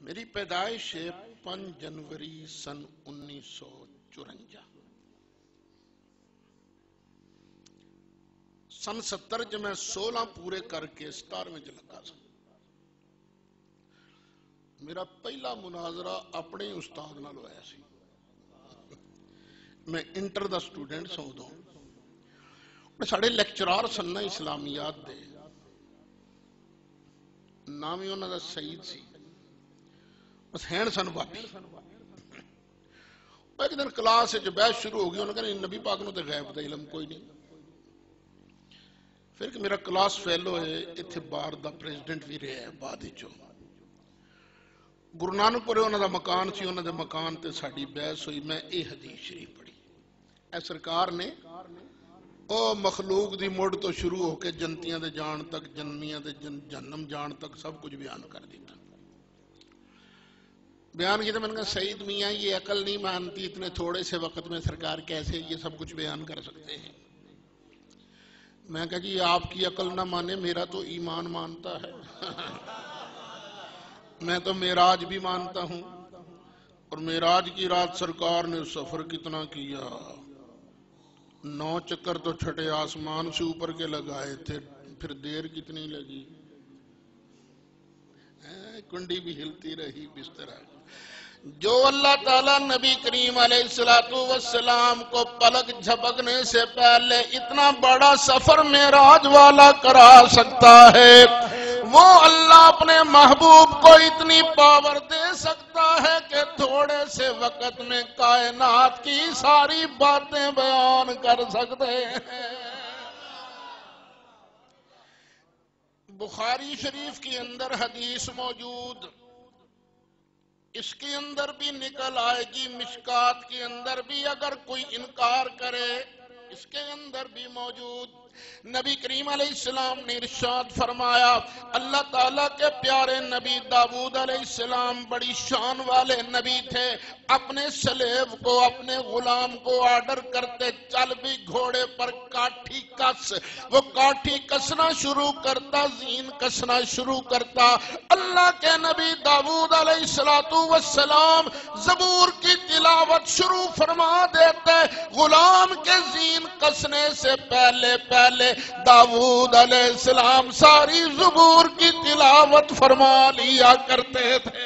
میری پیدائش 5 جنوری سن 1954 سن 70 جو میں 16 پورے کر کے 17ویں چ لگا سا. میرا پہلا مناظرہ اپنے استاد نال ہویا سی. میں انٹر دا سٹوڈنٹ سا ادوں. ساڑے لیکچرار سن اسلامیات دے نام ہی انہوں دا سعید سی. بس ہین سن باپی. ایک دن کلاس جو بحث شروع ہو گئی انہوں نے کہا نبی پاک نو تے غیب دا علم کوئی نہیں. پھر کہ میرا کلاس فیلو ہے اتھے بار دا پریزیڈنٹ بھی رہے ہیں بعد چو. گرو نانک پورے انہوں دا مکان سی. انہوں دے مکان تے ساڑی بحث ہوئی. میں اے حدیث شریف پڑھی. اے سرکار نے او مخلوق دی مڑ تو شروع ہو کے جنتیاں دے جان تک جنمیاں دے جنم جان تک سب کچھ بیان کر دیتا. بیان کی تو میں نے کہا سعید میاں یہ عقل نہیں مانتی اتنے تھوڑے سے وقت میں سرکار کیسے یہ سب کچھ بیان کر سکتے ہیں. میں کہا جی آپ کی عقل نہ مانے میرا تو ایمان مانتا ہے. میں تو معراج بھی مانتا ہوں. اور معراج کی رات سرکار نے سفر کتنا کیا. 9 چکر تو چھٹے آسمان سے اوپر کے لگائے تھے. پھر دیر کتنی لگی. کنڈی بھی ہلتی رہی بستر. جو اللہ تعالیٰ نبی کریم علیہ السلام کو پلک جھپکنے سے پہلے اتنا بڑا سفر معراج والا کرا سکتا ہے وہ اللہ اپنے محبوب کو اتنی پاور دے سکتا ہے کہ تھوڑے سے وقت میں کائنات کی ساری باتیں بیان کر سکتے ہیں. بخاری شریف کے اندر حدیث موجود. اس کے اندر بھی نکل آئے گی. مشکات کے اندر بھی اگر کوئی انکار کرے اس کے اندر بھی موجود. نبی کریم علیہ السلام نے ارشاد فرمایا اللہ تعالیٰ کے پیارے نبی داؤد علیہ السلام بڑی شان والے نبی تھے. اپنے سلیب کو اپنے غلام کو آرڈر کرتے چل بھی گھوڑے پر کاٹھی کس. وہ کاٹھی کسنا شروع کرتا زین کسنا شروع کرتا. اللہ کے نبی داؤد علیہ السلام زبور کی تلاوت شروع فرما دیتے. غلام کے زین کسنے سے پہلے داؤد علیہ السلام ساری زبور کی تلاوت فرما لیا کرتے تھے.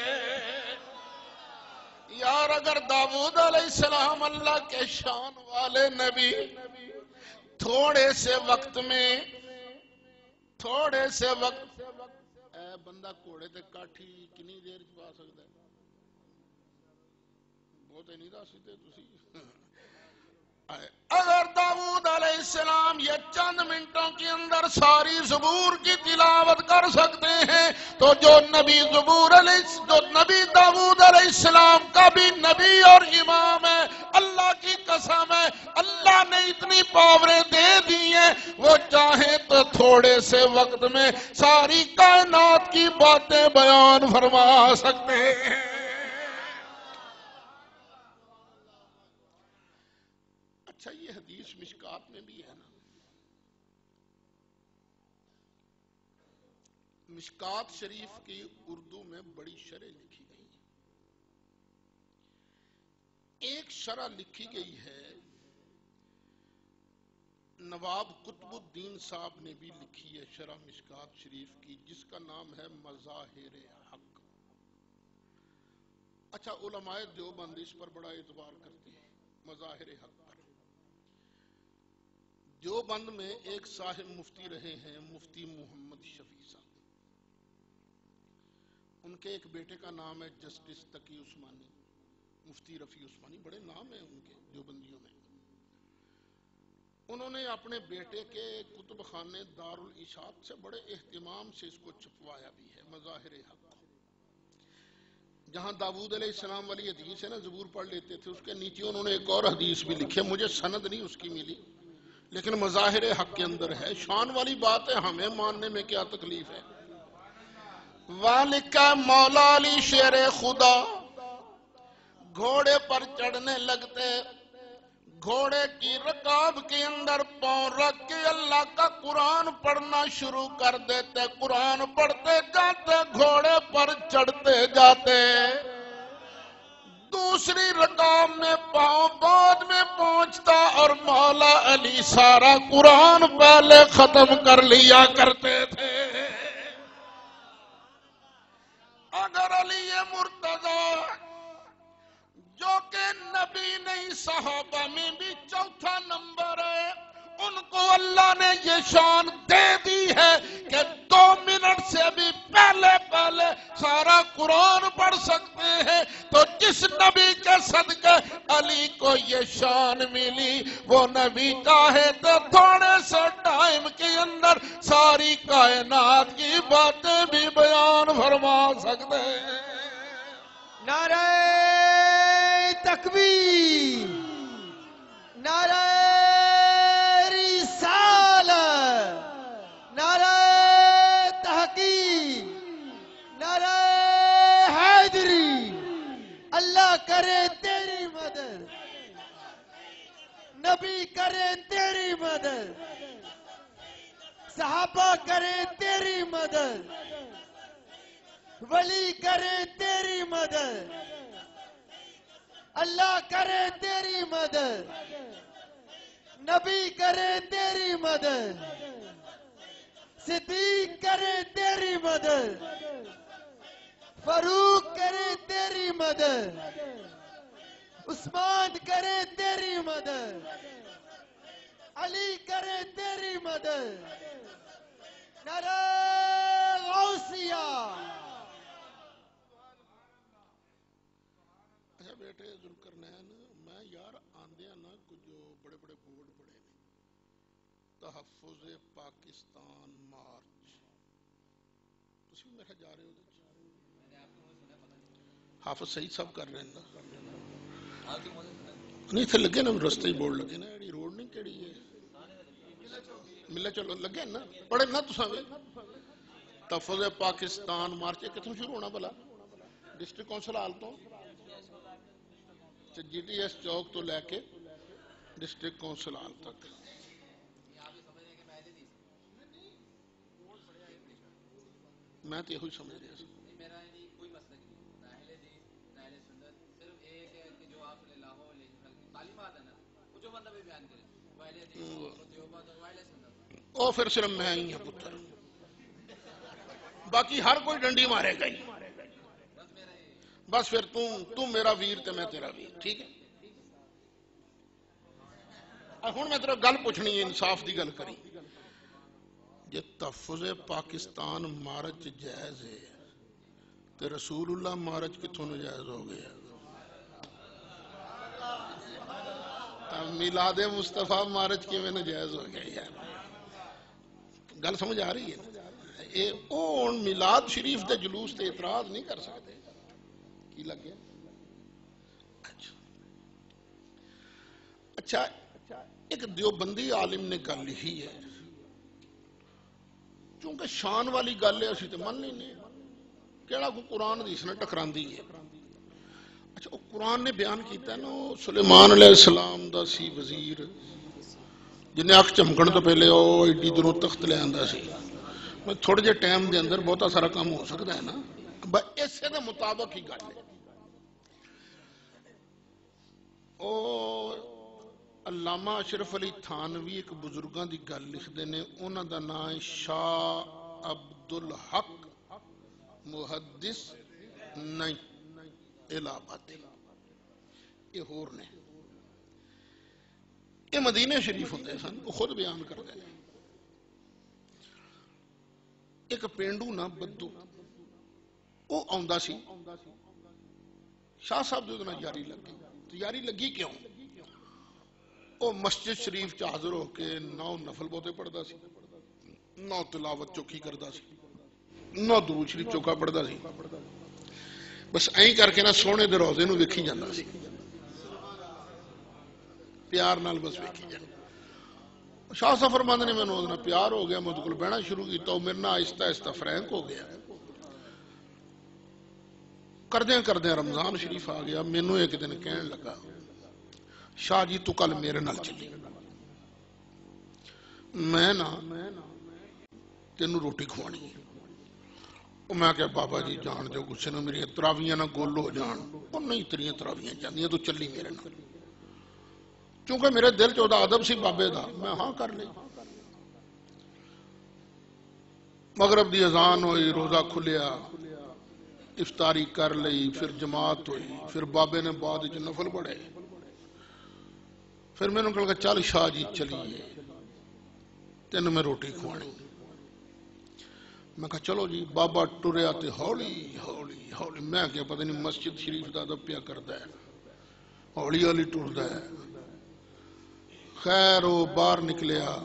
یار اگر داؤد علیہ السلام اللہ کے شان والے نبی تھوڑے سے وقت بندہ کوڑے تے کاٹھی کنی دیر پا سکتا ہے. بہت نہیں دس سکتے تسی. اگر داؤد علیہ السلام یہ چند منٹوں کے اندر ساری زبور کی تلاوت کر سکتے ہیں تو جو نبی داؤد علیہ السلام کا بھی نبی اور امام ہے اللہ کی قسم ہے اللہ نے اتنی پاوریں دے دی ہیں وہ چاہیں تو تھوڑے سے وقت میں ساری کائنات کی باتیں بیان فرما سکتے ہیں. اچھا یہ حدیث مشکات میں بھی ہے نا. مشکات شریف کی اردو میں بڑی شرح لکھی گئی. ایک شرح لکھی گئی ہے نواب قطب الدین صاحب نے بھی لکھی ہے شرح مشکات شریف کی جس کا نام ہے مظاہر حق. اچھا علماء دیوبند اس پر بڑا اعتبار کرتے ہیں مظاہر حق پر. دیوبند میں ایک صاحب مفتی رہے ہیں مفتی محمد شفیع صاحب. ان کے ایک بیٹے کا نام ہے جسٹس تقی عثمانی مفتی رفیع عثمانی. بڑے نام ہیں ان کے دیوبندیوں میں. انہوں نے اپنے بیٹے کے کتب خانے دارالاشاعت سے بڑے اہتمام سے اس کو چھپوایا بھی ہے مظاہر حق. جہاں داؤد علیہ السلام والی حدیث ہے نا زبور پڑھ لیتے تھے اس کے نیچے انہوں نے ایک اور حدیث بھی لکھی ہے. مجھے سند نہیں اس کی ملی لیکن مظاہر حق کے اندر ہے. شان والی بات ہے ہمیں ماننے میں کیا تکلیف ہے. والکہ مولا علی شیر خدا گھوڑے پر چڑھنے لگتے. گھوڑے کی رکاب کے اندر پاؤں رکھ کے اللہ کا قرآن پڑھنا شروع کر دیتے. قرآن پڑھتے جاتے گھوڑے پر چڑھتے جاتے، دوسری رقام میں پاؤں بعد میں پہنچتا، اور مولا علی سارا قرآن پہلے ختم کر لیا کرتے تھے۔ اگر علی مرتضیٰ جو کہ نبی نہیں صحابہ میں بھی چوتھا نمبر ہے، ان کو اللہ نے یہ شان دے دی ہے کہ 2 منٹ سے بھی پہلے سارا قرآن پڑھ سکتے ہیں، تو جس نبی کے صدقے علی کو یہ شان ملی، وہ نبی چاہے تو تھوڑے سے ٹائم کے اندر ساری کائنات کی باتیں بھی بیان فرما سکتے ہیں۔ نعرہ تکبیر، نعرہ رسالت، نعرہ تحقیق، نعرہ حیدری۔ اللہ کرے تیری مدد، نبی کرے تیری مدد، صحابہ کرے تیری مدد، ولی کرے تیری مدد، اللہ کرے تیری مدد، نبی کرے تیری مدد، صدیق کرے تیری مدد، فاروق کرے تیری مدد، عثمان کرے تیری مدد، علی کرے تیری مدد، نعرہ غوثیہ۔ اچھا بیٹے ذوالقرنین، میں یار آندیا نا کچھ جو بڑے بڑے بورڈ پڑے نے، تحفظ پاکستان مارچ، تسی میرے جا رہے ہو؟ حافظ سعید صاحب کر رہے ہیں نا؟ نہیں تھے لگے نا رستے بورڈ لگے نا، ایڈی روڈ نہیں کیڑی ہے ملے چلو لگے نا، پڑھے نا تو سامنے تحفظ پاکستان مارچ کتوں شروع ہونا بلا؟ ڈسٹرکٹ کونسل حال تو جی ٹی ایس چوک تو لے کے ڈسٹرکٹ کونسل حال تک۔ میں تو یہ سمجھ رہا سی او پھر صرف میں ہی ہوں پتر، باقی ہر کوئی ڈنڈی مارے گا ہی، بس پھر تم میرا ویر تے میں تیرا ویر، ٹھیک ہے؟ ہوں میں تیرا گل پوچھنی ہے، انصاف دی گل کری، جے تحفظ پاکستان مارچ جائز ہے تو رسول اللہ مارچ کتوں نجائز ہو گیا؟ میلاد مصطفیٰ مارچ کی میں نجائز ہو گیا؟ یار گل سمجھ آ رہی ہے؟ اون میلاد شریف دے جلوس تے اعتراض نہیں کر سکتے، کی لگ گیا؟ اچھا ایک دیوبندی عالم نے گل لکھی ہے، چونکہ شان والی گل ہے اسی تے من لینے، کیڑا کو قرآن حدیث نے ٹکران دی ہے۔ اچھا وہ قرآن نے بیان کیتا ہے نا، سلیمان علیہ السلام دا سی وزیر جنہیں اکھ چمکن تو پہلے وہ ایڈی دنوں تخت لے آندا سی، تھوڑے جے ٹائم دے اندر بہتا سارا کام ہو سکتا ہے نا، بس اسے دے مطابق ہی گل ہے۔ علامہ اشرف علی تھانوی ایک بزرگاں دی گل لکھ دینے، انہاں دا نام شاہ عبدالحق محدث نہیں الہ آبادی، یہ ہور نے، یہ مدینہ شریف ہوتے ہیں سن، وہ خود بیان کر دے۔ ایک پینڈو نا بدو وہ آندا سی، شاہ صاحب جو نا یاری لگی، تو یاری لگی کیوں؟ وہ مسجد شریف چ حاضر ہو کے نہ نفل بہتے پڑھتا سی، نہ تلاوت چوکھی کرتا سی، نہ درود شریف چوکھا پڑھتا سی، بس این کر کے نہ سونے دے روزے نو ویکھی جاتا سی، پیار نال بس ویکھی جاتا۔ شاہ صاحب فرماندے نے مینوں اودے نال پیار ہو گیا، میں اودے کول بہنا شروع کیتا، وہ میرے نال آہستہ آہستہ فرینک ہو گیا۔ کردیاں کردیاں رمضان شریف آ گیا، مینوں ایک دن کہن لگا، شاہ جی تو کل میرے نال چلی، میں نا تینوں روٹی کھوانی ہے۔ میں کہ بابا جی جان جو گسے نے میری تراویاں نہ گول ہو جان، وہ نہیں تیریاں تراویاں جاندیاں، تو چلی میرے نال۔ چونکہ میرے دل چ دا ادب سی بابے دا، میں ہاں کر لی۔ مغرب دی اذان ہوئی، روزہ کھلیا، افطاری کر لئی، پھر جماعت ہوئی، پھر بابے نے بعد وچ نفل پڑھے، پھر میں نے کہا چل شاہ جی چلیے تین میں روٹی کھوانی۔ میں کہا چلو جی، بابا ٹریا تے ہولی ہولی ہولی، میں کیا پتہ نہیں مسجد شریف دا ادب پیا کردا ہے، ہولی ہولی ٹردا ہے۔ خیر وہ باہر نکلیا،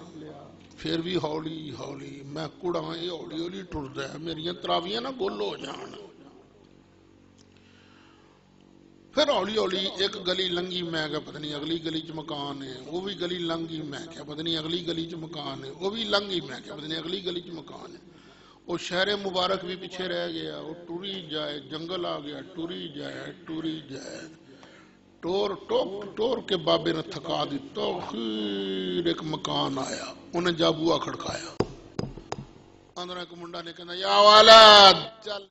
پھر بھی ہولی ہولی، میں کڑا یہ ہولی ہولی ٹردا ہے، میریاں تراویاں نہ گل ہو جان۔ پھر ہولی ہولی ایک گلی لنگی، میں کہا پتہ نہیں اگلی گلی چ مکان ہے، وہ بھی گلی لنگی، میں کہا پتہ نہیں اگلی گلی چ مکان ہے، وہ بھی لنگی، میں کہا پتہ نہیں اگلی گلی چ مکان ہے۔ وہ شہر مبارک بھی پیچھے رہ گیا، وہ ٹوری جائے، جنگل آ گیا، ٹوری جائے ٹوری جائے، ٹور کے بابے نے تھکا دیتا، خیر ایک مکان آیا، انہیں جا بوا کھڑکایا، اندر ایک منڈا نے کہنا یا والد چل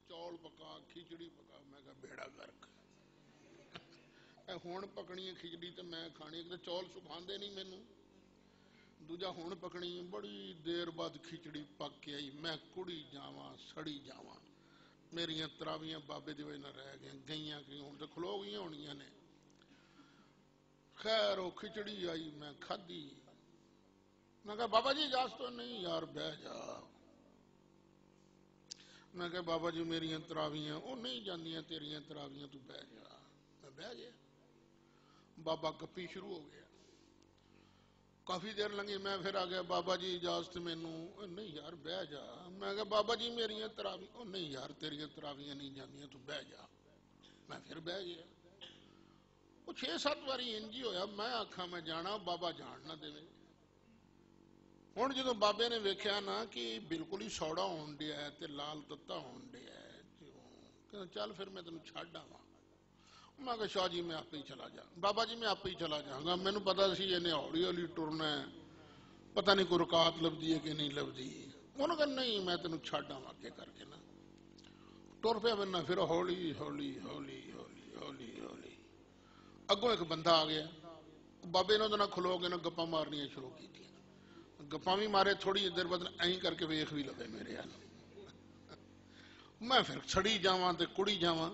چول پکا، کھچڑی پکا۔ میں کہا بیڑا گرک، اے ہون پکنی ہے کھچڑی تے میں کھانی، ایک تے چول سکھاندے نہیں مینوں، دوجا ہون پکنی، بڑی دیر بعد کھچڑی پک کے آئی، میں کڑی جاواں سڑی جاواں، میریاں تراویاں بابے دی وجہ نہ رہ گئیاں کہ ہوں تے کھلو گئیاں ہونیاں نے۔ خیر وہ کھچڑی آئی، میں کھادی، میں کہا بابا جی اجازت تو نہیں، یار بہ جا۔ میں کہا بابا جی میریاں تراویاں، وہ نہیں جاندیاں تیریاں تراویاں، تو بہ جا۔ میں بہ گیا، بابا گپی شروع ہو گیا، کافی دیر لنگی، میں پھر آ گیا بابا جی اجازت مینوں، نہیں یار بہ جا۔ میں کہا بابا جی میریاں تراویاں، نہیں یار تیریاں تراویاں نہیں جاندیاں، تو بہ جا۔ میں پھر بہ گیا، وہ 6-7 واری انجی ہویا، میں آکھاں میں جانا، بابا جان نہ دے۔ ہوں جدو بابے نے ویکھیا نا کہ بالکل ہی سوڑا ہون ڈیا ہے تے لال تتا ہون ڈیا ہے، کہ چل پھر میں تینوں چھڈ آواں۔ میں کہا شاہ جی میں آپ ہی چلا جا، بابا جی میں آپ ہی چلا جاؤں گا، مینوں پتا سی انہیں ہولی ہولی ٹرنا ہے، پتہ نہیں کوئی رکاوٹ لبدی ہے کہ نہیں لبدی۔ انہوں نے کہا نہیں میں تینوں چھڈ آواں اگے کر کے نا۔ ٹر پیا بننا، پھر ہولی ہولی ہولی ہولی ہولی ہولی اگوں ایک بندہ آ گیا، بابے نے نہ کھلو کے نہ گپاں مارنیاں شروع کی، گپاں بھی مارے، تھوڑی دیر بعد این کر کے ویکھ بھی لگے میرے حال۔ میں پھر چھڑی جاواں تے کڑی جاواں،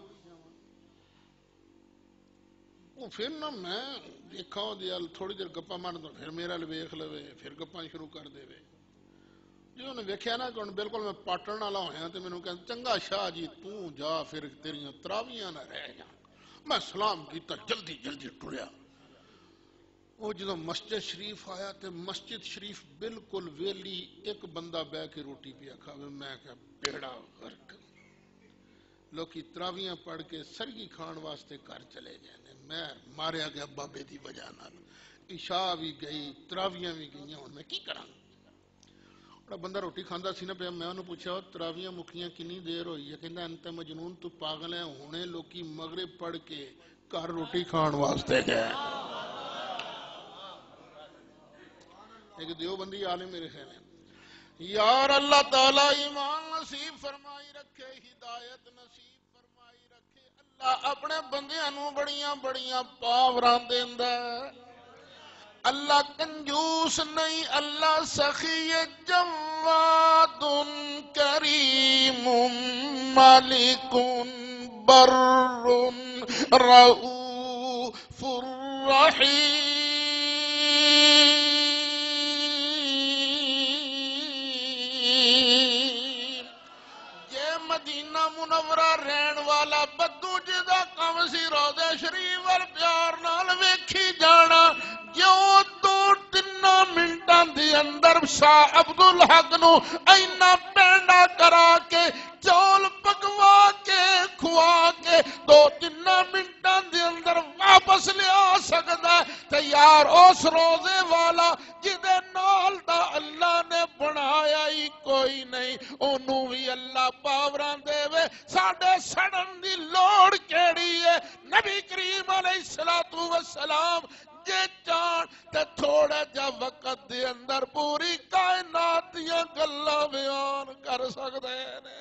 وہ پھر نہ میں دیکھا تھوڑی دیر گپاں مارن تو پھر میرے حال ویکھ لوے، پھر گپاں شروع کر دے۔ جی انہیں ویکھیا نا کہ بالکل میں پاٹن والا ہویا تے مینوں کہندا چنگا شاہ جی تو جا، پھر تیریاں تراویاں نہ رہ جان۔ میں سلام کیتا، جلدی جلدی ٹریا۔ وہ جدو مسجد شریف آیا تے مسجد شریف بالکل ویلی، ایک بندہ بہ کے روٹی پیا کھاوے، میں کہا بیڑا غرق، لوکی تراویاں پڑھ کے سرگی کھان واسطے گھر چلے گئے، میں ماریا گیا بابے دی وجہ نال، عشاء بھی گئی تراویاں بھی گئیاں، ہن میں کی کراں؟ بندہ روٹی کھاندا سی نا پیا، میں انہوں پوچھا تراویاں مکیاں کنی دیر ہوئی ہے؟ کہندا انت مجنون تو پاگل ہے، ہونے لوکی مغرب پڑھ کے گھر روٹی کھان واسطے گئے۔ ایک دیوبندی عالم میرے خیال ہے، یار اللہ تعالیٰ ایمان نصیب فرمائی رکھے، ہدایت نصیب فرمائی رکھے، اللہ اپنے بندیاں نوں بڑیاں بڑیاں پاوراں دیندا ہے۔ اللہ کنجوس نہیں، اللہ سخی جواد کریم مالک بر رؤوف رحیم۔ مدینہ منورہ رہن والا بدو جدا کم سی روضے شریف ور پیار نال ویکھی جانا، جو 2-3 منٹاں دی اندر شاہ عبدالحق نو اینا پینڈا کرا کے چول پکوا کے کھوا کے 2-3 منٹاں دی اندر واپس لیا سکدا ہے، تے یار اس روزے والا جدے نال دا اللہ نے بنایا ہی کوئی نہیں، انہوں بھی اللہ پاوراں دے وے، ساڑھے سڑن دی لوڑ کیڑی ہے؟ نبی کریم علیہ السلام ਜੇ ਜਾਣ ਤੇ ਥੋੜਾ ਜਿਹਾ ਵਕਤ ਦੇ ਅੰਦਰ ਪੂਰੀ ਕਾਇਨਾਤ ਦੀਆਂ ਗੱਲਾਂ ਬਿਆਨ ਕਰ ਸਕਦੇ ਨੇ।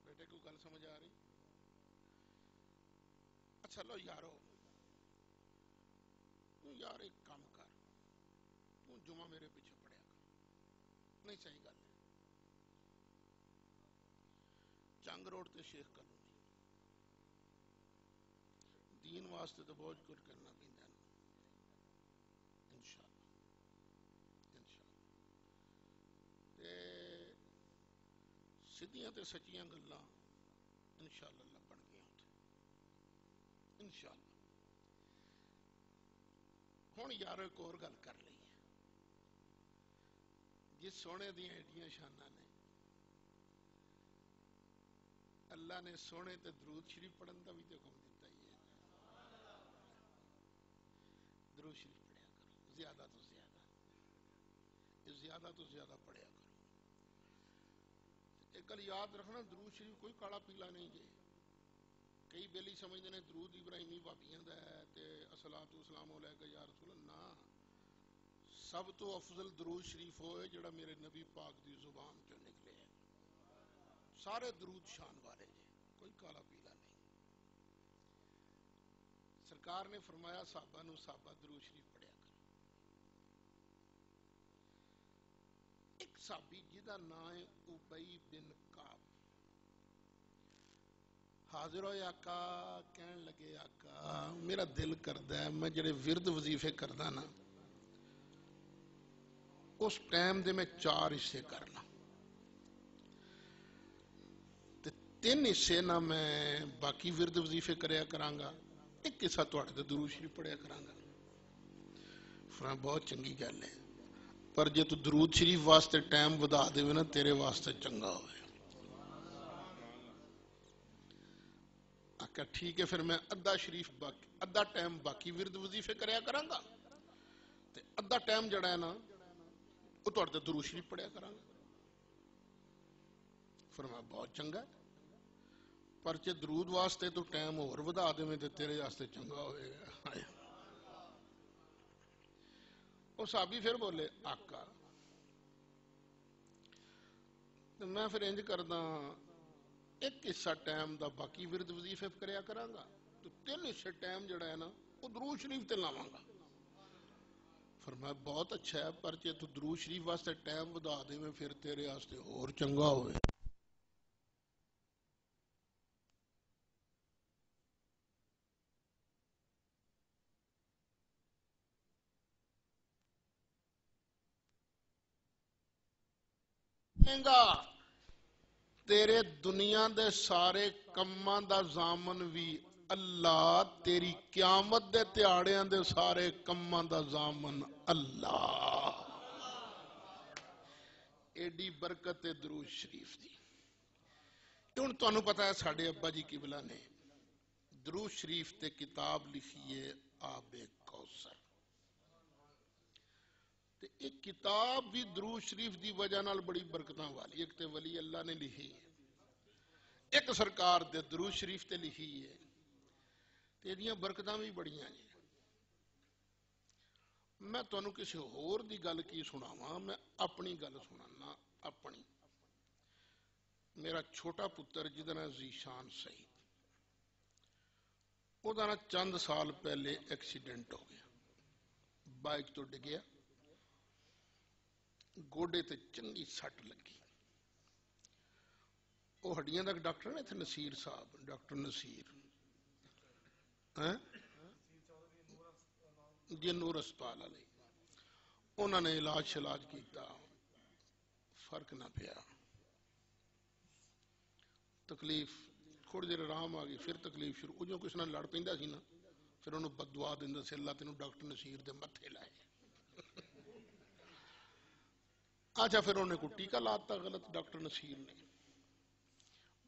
بیٹے کو گل سمجھ آ رہی؟ اچھا لو یارو، تو یار ایک کام کر، تو جمعہ میرے پیچھے پڑیا کر، نہیں صحیح گل ہے، چنگ روڈ تے شیخ کالونی، دین واسطے تو بہت کچھ کرنا پیندا ہے انشاءاللہ انشاءاللہ، تے سیدھیاں تے سچیاں گلاں انشاءاللہ لبن گیاں اتھے انشاءاللہ۔ ہن یار ایک اور گل کر لئی ہے، جس سونے دیاں ایڈیاں شاناں نے، اللہ نے سونے تے درود شریف پڑھن دا بھی تے حکم دیتا ہی ہے، درود شریف پڑھیا کرو زیادہ تو زیادہ پڑھیا کرو۔ ایک گل یاد رکھنا، درود شریف کوئی کالا پیلا نہیں جے، کئی بیلی سمجھتے ہیں درود ابراہیمی بھابیاں دا ہے تے الصلاۃ والسلام علیکہ یا رسول اللہ، سب تو افضل درود شریف ہوئے جڑا میرے نبی پاک دی زبان چوں نکلے ہے، سارے درود شان والے جے، کوئی کالا پیلا نہیں۔ سرکار نے فرمایا صحابہ نو صحابہ درود شریف پڑھیا کرو۔ ایک صحابی جدا نام ہے ابی بن کعب، حاضر ہوئے آقا، کہن لگے آقا میرا دل کردا ہے میں جڑے ورد وظیفے کردا نا اس ٹائم دے میں 4 حصے کرنا تے 3 حصے نہ میں باقی ورد وظیفے کریا کرانگا، ایک حصہ تواڈے تے درود شریف پڑھیا کرانگا۔ فرمایا بہت چنگی گل ہے، پر جے تو درود شریف واسطے ٹائم ودا دے نا تیرے واسطے چنگا ہوئے۔ آقا ٹھیک ہے پھر میں ادھا ٹائم باقی ورد وظیفے کریا کرانگا تے ادھا ٹائم جڑا ہے نا وہ تواڈے تے درود شریف پڑھیا کرانگا۔ فرمایا بہت چنگا ہے، پر جے درود واسطے تو ٹائم اور ودا دے تے تیرے واسطے چنگا ہوئے گا۔ وہ صحابی پھر بولے آقا میں پھر انج کردا ایک حصہ ٹائم دا باقی ورد وظیفے کریا کرانگا تو 3 حصے ٹائم جڑا ہے نا وہ درود شریف تے لاواں گا۔ فرمایا بہت اچھا ہے، پر جے تو درود شریف واسطے ٹائم ودا دے میں پھر تیرے واسطے اور چنگا ہوئے۔ تیرے دنیا دے سارے کماں دا ضامن بھی اللہ، تیری قیامت دے تہاڑیاں دے سارے کماں دا ضامن اللہ۔ ایڈی برکت درود شریف دی۔ ہن تانوں پتہ ہے ساڈے ابا جی قبلہ نے درود شریف تے کتاب لکھی ہے آب کوثر، تے ایک کتاب بھی درود شریف دی وجہ نال بڑی برکتاں والی، ایک تے ولی اللہ نے لکھی ہے، ایک سرکار دے درود شریف تے لکھی ہے، تے دیاں برکتاں بھی بڑیاں ہیں۔ میں تانوں کسی ہور دی گل کی سناواں، میں اپنی گل سنانا اپنی۔ میرا چھوٹا پتر جدا نام ذیشان سعید، او دا نا چند سال پہلے ایکسیڈنٹ ہو گیا، بائک تو ڈگیا، گوڈے تے چنگی سٹ لگی۔ وہ ہڈیاں دا ڈاکٹر نے تھے نصیر صاحب، ڈاکٹر نصیر جی نور اسپتال والے، انہوں نے علاج کیتا، فرق نہ پیا، تکلیف تھوڑی دیر آرام آ گئی، پھر تکلیف شروع، جو کسی نے لڑ پیندا سی نا پھر انہوں بد دعا دیندا سی اللہ تینوں ڈاکٹر نصیر دے متھے لائے۔ اچھا پھر انہوں نے کوئی ٹیکہ لاتا غلط ڈاکٹر نصیر نے،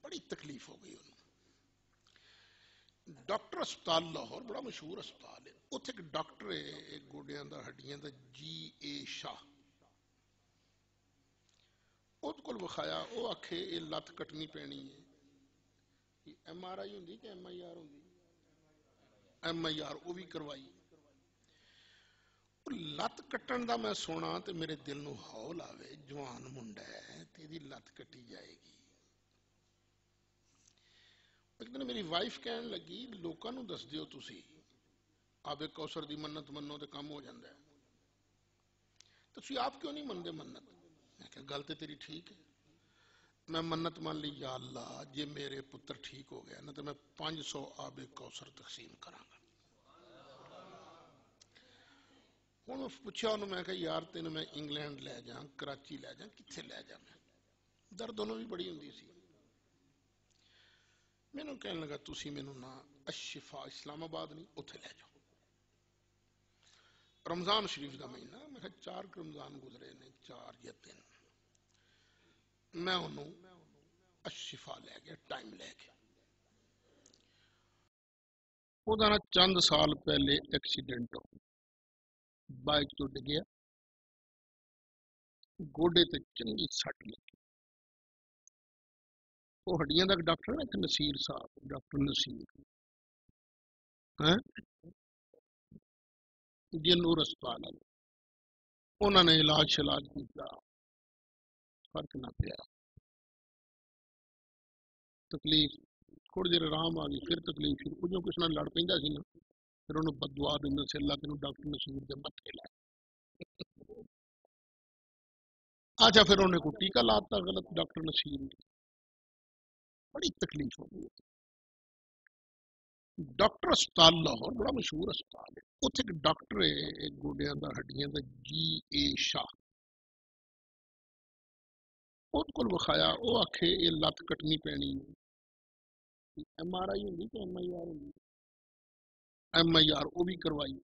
بڑی تکلیف ہو گئی انہوں۔ ਡਾਕਟਰ ਹਸਪਤਾਲ ਲਾਹੌਰ ਬੜਾ ਮਸ਼ਹੂਰ ਹਸਪਤਾਲ ਹੈ। ਉੱਥੇ ਇੱਕ ਡਾਕਟਰ ਹੈ ਗੋਡਿਆਂ ਦਾ ਹੱਡੀਆਂ ਦਾ, G.A. ਸ਼ਾਹ। ਉਹਦੇ ਕੋਲ ਵਿਖਾਇਆ, ਉਹ ਆਖੇ ਇਹ ਲੱਤ ਕੱਟਣੀ ਪੈਣੀ ਹੈ। MRI ਹੁੰਦੀ ਕਿ MIR ਹੁੰਦੀ? MIR ਉਹ ਵੀ ਕਰਵਾਈ। ਲੱਤ ਕੱਟਣ ਦਾ ਮੈਂ ਸੁਣਾ ਤੇ ਮੇਰੇ ਦਿਲ ਨੂੰ ਹੌਲ ਆਵੇ, ਜਵਾਨ ਮੁੰਡਾ ਹੈ ਤੇ ਇਹਦੀ ਲੱਤ ਕੱਟੀ ਜਾਏਗੀ। ਇੱਕ ਦਿਨ ਮੇਰੀ ਵਾਈਫ ਕਹਿਣ ਲੱਗੀ, ਲੋਕਾਂ ਨੂੰ ਦੱਸ ਦਿਓ ਤੁਸੀਂ ਆਬੇ ਕੌਸਰ ਦੀ ਮੰਨਤ ਮੰਨੋ ਤੇ ਕੰਮ ਹੋ ਜਾਂਦਾ ਹੈ, ਤੁਸੀਂ ਆਪ ਕਿਉਂ ਨਹੀਂ ਮੰਨਦੇ ਮੰਨਤ? ਮੈਂ ਕਿਹਾ ਗੱਲ ਤੇ ਤੇਰੀ ਠੀਕ ਹੈ, ਮੈਂ ਮੰਨਤ ਮੰਨ ਲਈ, یا اللہ ਜੇ ਮੇਰੇ ਪੁੱਤਰ ਠੀਕ ਹੋ ਗਿਆ ਨਾ ਤੇ ਮੈਂ 500 ਆਬੇ ਕੌਸਰ ਤਕਸੀਮ ਕਰਾਂਗਾ। ਹੁਣ ਪੁੱਛਿਆ ਉਹਨੂੰ, ਮੈਂ ਕਿਹਾ ਯਾਰ ਤੈਨੂੰ ਮੈਂ ਇੰਗਲੈਂਡ ਲੈ ਜਾ, ਕਰਾਚੀ ਲੈ ਜਾ, ਕਿੱਥੇ ਲੈ ਜਾ? ਮੈਂ ਦਰਦ ਉਹਨੂੰ ਵੀ ਬੜੀ ਹੁੰਦੀ ਸੀ। ਮੈਨੂੰ ਕਹਿਣ ਲੱਗਾ ਤੁਸੀਂ ਮੈਨੂੰ ਨਾ ਅਸ਼ਫਾ ਇਸਲਾਮਾਬਾਦ ਨਹੀਂ, ਉੱਥੇ ਲੈ ਜਾਓ। رمضان شریف کا مہینہ، میں 4 رمضان گزرے نے، 4 یا 3، میں انہوں الشفا لے گیا، ٹائم لے گیا۔ وہ دانا چند سال پہلے ایکسیڈنٹ ہو، بائک تو ڈگیا، گوڑے تے چنگی سٹ لگی۔ وہ ہڈیاں دا ڈاکٹر ہے ایک نصیر صاحب، ڈاکٹر نصیر جی نور اسپتال ہے، انہوں نے علاج شلاج کیا، فرق نہ پیا، تکلیف تھوڑی دیر آرام آ گئی، پھر تکلیف شروع، جو کس نال لڑ پیندا سی نا، پھر انہوں بد دعا دیندا سی اللہ تینوں ڈاکٹر نصیر دے متھے لائے۔ اچھا پھر انہوں نے کوئی ٹیکہ لاتا غلط ڈاکٹر نصیر نے، بڑی تکلیف ہو گئی۔ ڈاکٹر اسپتال لاہور بڑا مشہور اسپتال ہے، اتنے ایک ڈاکٹر ہے گوڈیاں دا ہڈیاں دا، G.A. شاہ۔ اس کو وکھایا، وہ آکھے یہ لت کٹنی پینی ہے۔ MRI ہوندی کہ MIR ہوندی؟ MIR وہ بھی کروائی۔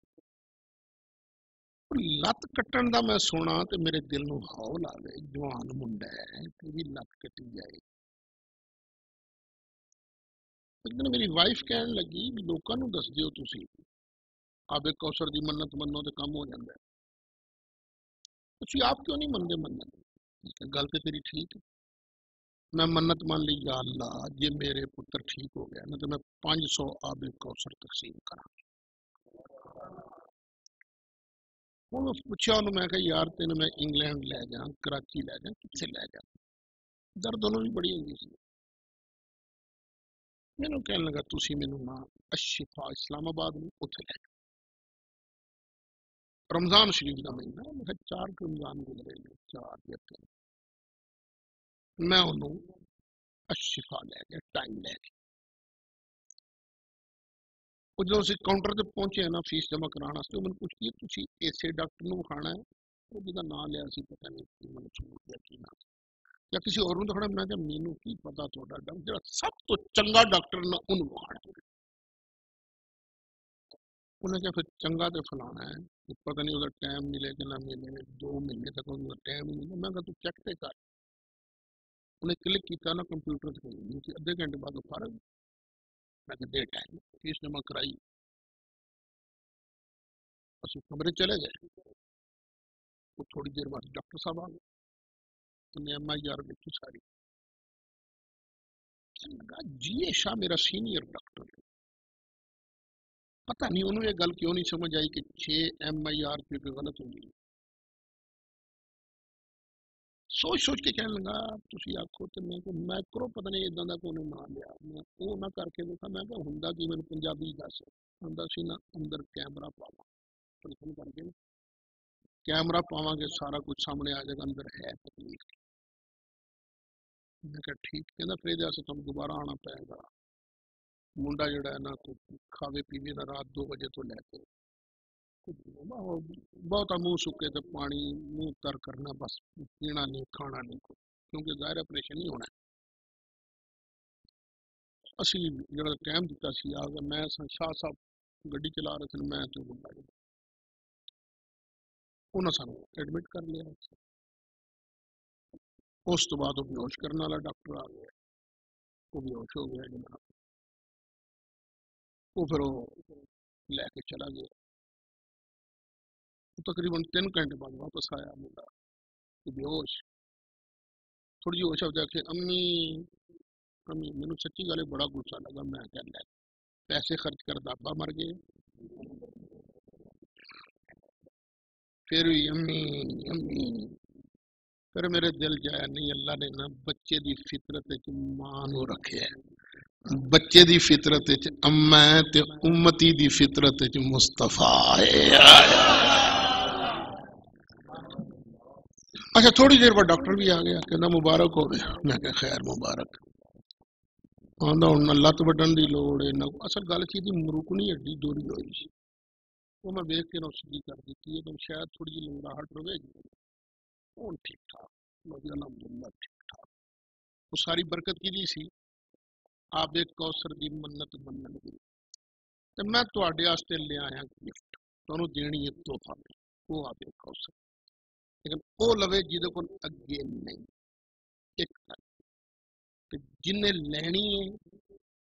لت کٹن دا میں سنا تے میرے دل نو ہول آوے، جوان منڈا ہے تے بھی لت کٹی جائے۔ ایک دن میری وائف کہن لگی لوکاں نو دس دیو تسی آبے کوثر دی منت منو تے کم ہو جاندا ہے، تسی آپ کیوں نہیں مندے منت؟ گل تے تیری ٹھیک ہے، میں منت مان لی، یا اللہ جے میرے پتر ٹھیک ہو گیا نا تو میں 500 آبے کوثر تقسیم کراں۔ ہوں پوچھا انہوں، میں کہا یار تینوں میں انگلینڈ لے جا، کراچی لے جا، کتنے لے جا؟ درد انہوں بھی بڑی ہوندی سی۔ مینوں کہنے لگا تسی مینوں نا الشفا اسلام آباد میں اتنے لے جاؤ۔ رمضان شریف کا مہینہ، میں 4 رمضان گزرے نے، 4 یا 3، میں انہوں الشفا لے گیا، ٹائم لے گیا۔ وہ جو اسی کاؤنٹر تے پہنچے نا فیس جمع کرانا واسطے، میں نے پوچھ لیا تسی ایسے ڈاکٹر نو کھانا ہے؟ وہ جہاں نام لیا سی پتہ نہیں کی منصور یا کی نام، یا کسی اور نو دکھانا؟ میں کہا مینوں کی پتا تہاڈا ڈاکٹر جڑا سب تو چنگا ڈاکٹر نا انہوں کھانا۔ انہیں کہا پھر چنگا تے فلانا ہے، پتہ نہیں وہ ٹائم ملے کہ نہ ملے، 2 مہینے تک وہ ٹائم نہیں ملے۔ میں کہا تو چیک تے کر۔ انہیں کلک کیتا نا کمپیوٹر تے، ادھے گھنٹے بعد وہ فارغ۔ میں کہا دے ٹائم، فیس جمع کرائی، اسی کمرے چلے گئے۔ وہ تھوڑی دیر بعد ڈاکٹر صاحب آ گئے، انہیں MIR دیکھی ساری۔ لگا G.A. شاہ میرا سینئر ڈاکٹر ہے، پتہ نہیں انہوں یہ گل کیوں نہیں سمجھ آئی کہ 6 MIR پہ غلط ہو گئی۔ سوچ سوچ کے کہنے لگا تسی آکھو تے میں کو میکرو پتہ نہیں اداں دا کونے مان لیا، میں وہ نہ کر کے دیکھا، میں کہا ہوندا کی میں پنجابی دس ہوندا سی نا اندر کیمرہ پاواں، ٹیلیفون کر کے کیمرہ پاواں گے سارا کچھ سامنے آ جائے گا اندر ہے تکلیف۔ میں کہا ٹھیک، کہندا پھر یہ اسے تم دوبارہ آنا پائے گا، منڈا جڑا ہے نا کھاوے پیوے نہ رات 2 بجے تو لے کے بہت منہ سکے تو پانی منہ تر کرنا، بس پینا نہیں کھانا نہیں، کیونکہ ظاہر آپریشن نہیں ہونا ہے۔ اسی جڑا ٹائم دیتا سی آ گیا، میں شاہ صاحب گڈی چلا رہے تھے، میں تو بندہ جڑا انہوں نے سانو ایڈمٹ کر لیا۔ اس تو بعد وہ بیہوش کرنے والا ڈاکٹر آ گیا، وہ بیہوش ہو گیا جناب۔ وہ پھر وہ لے کے چلا گیا. تقریباً 3 گھنٹے بعد واپس آیا منڈا بے ہوش. تھوڑی جی ہوش آ جا کے امی امی مینوں سچی گل بڑا غصہ لگا. میں کہہ لیا پیسے خرچ کر ابا مر گئے. پھر بھی امی امی. پھر میرے دل جایا نہیں اللہ نے نا بچے دی فطرت وچ ماں نو رکھیا ہے. بچے دی فطرت وچ اما ہے تے امتی دی فطرت وچ مصطفیٰ ہے. اچھا تھوڑی دیر بعد ڈاکٹر بھی آ گیا کہنا مبارک ہو گیا. میں کہ خیر مبارک. آندا ہن لت وڈن دی لوڑ ہے نہ اصل گل کی دی مرکنی ہڈی دوری ہوئی سی. وہ میں ویکھ کے نہ سیدھی کر دیتی ہے تو شاید تھوڑی جی لنگڑاہٹ رہے گی. ہن ٹھیک ٹھاک الحمدللہ ٹھیک ٹھاک. وہ ساری برکت کی دی سی آپ ایک کوثر دی منت منن دی. تے میں تواڈے واسطے لے آیا گفٹ تانوں دینی ہے تحفہ. وہ آپ ایک کوثر لیکن وہ لوے جہدے کول اگے نہیں. ایک تے جن نے لینی ہے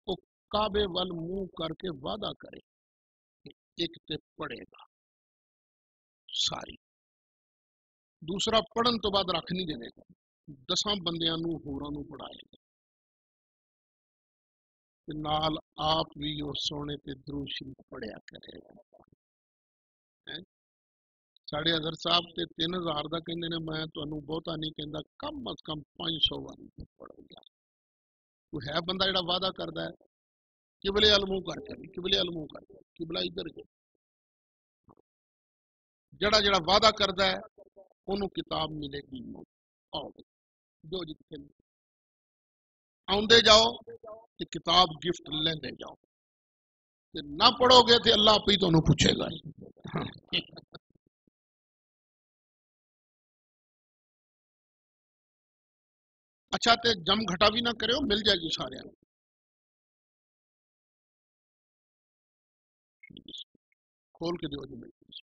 وہ کعبے ول منہ کر کے وعدہ کرے کہ ایک تے پڑھے گا ساری. دوسرا پڑھن تو بعد رکھ نہیں دے گا. 10 بندیاں نو ہوراں نو پڑھائے گا. نال آپ بھی وہ سونے تے درود شریف پڑھیا کرے گا. ساڑھے حضرت صاحب تے 3000 دا کہندے نے. میں تانوں بہتا نہیں کہندا کم از کم 500 واری پڑھو گا. کوئی ہے بندہ جڑا وعدہ کردا ہے قبلے علموں کر کے قبلے علموں کر کے قبلہ ادھر کے جڑا جڑا وعدہ کردا ہے انہوں کتاب ملے گی. آؤ جو جتنے آندے جاؤ کہ کتاب گفٹ لیندے جاؤ. تے نہ پڑھو گے تے اللہ آپ ہی تانوں پوچھے گا. اچھا تے جم گھٹا بھی نہ کرو مل جائے گی سارے. کھول کے دیو جو مل گی.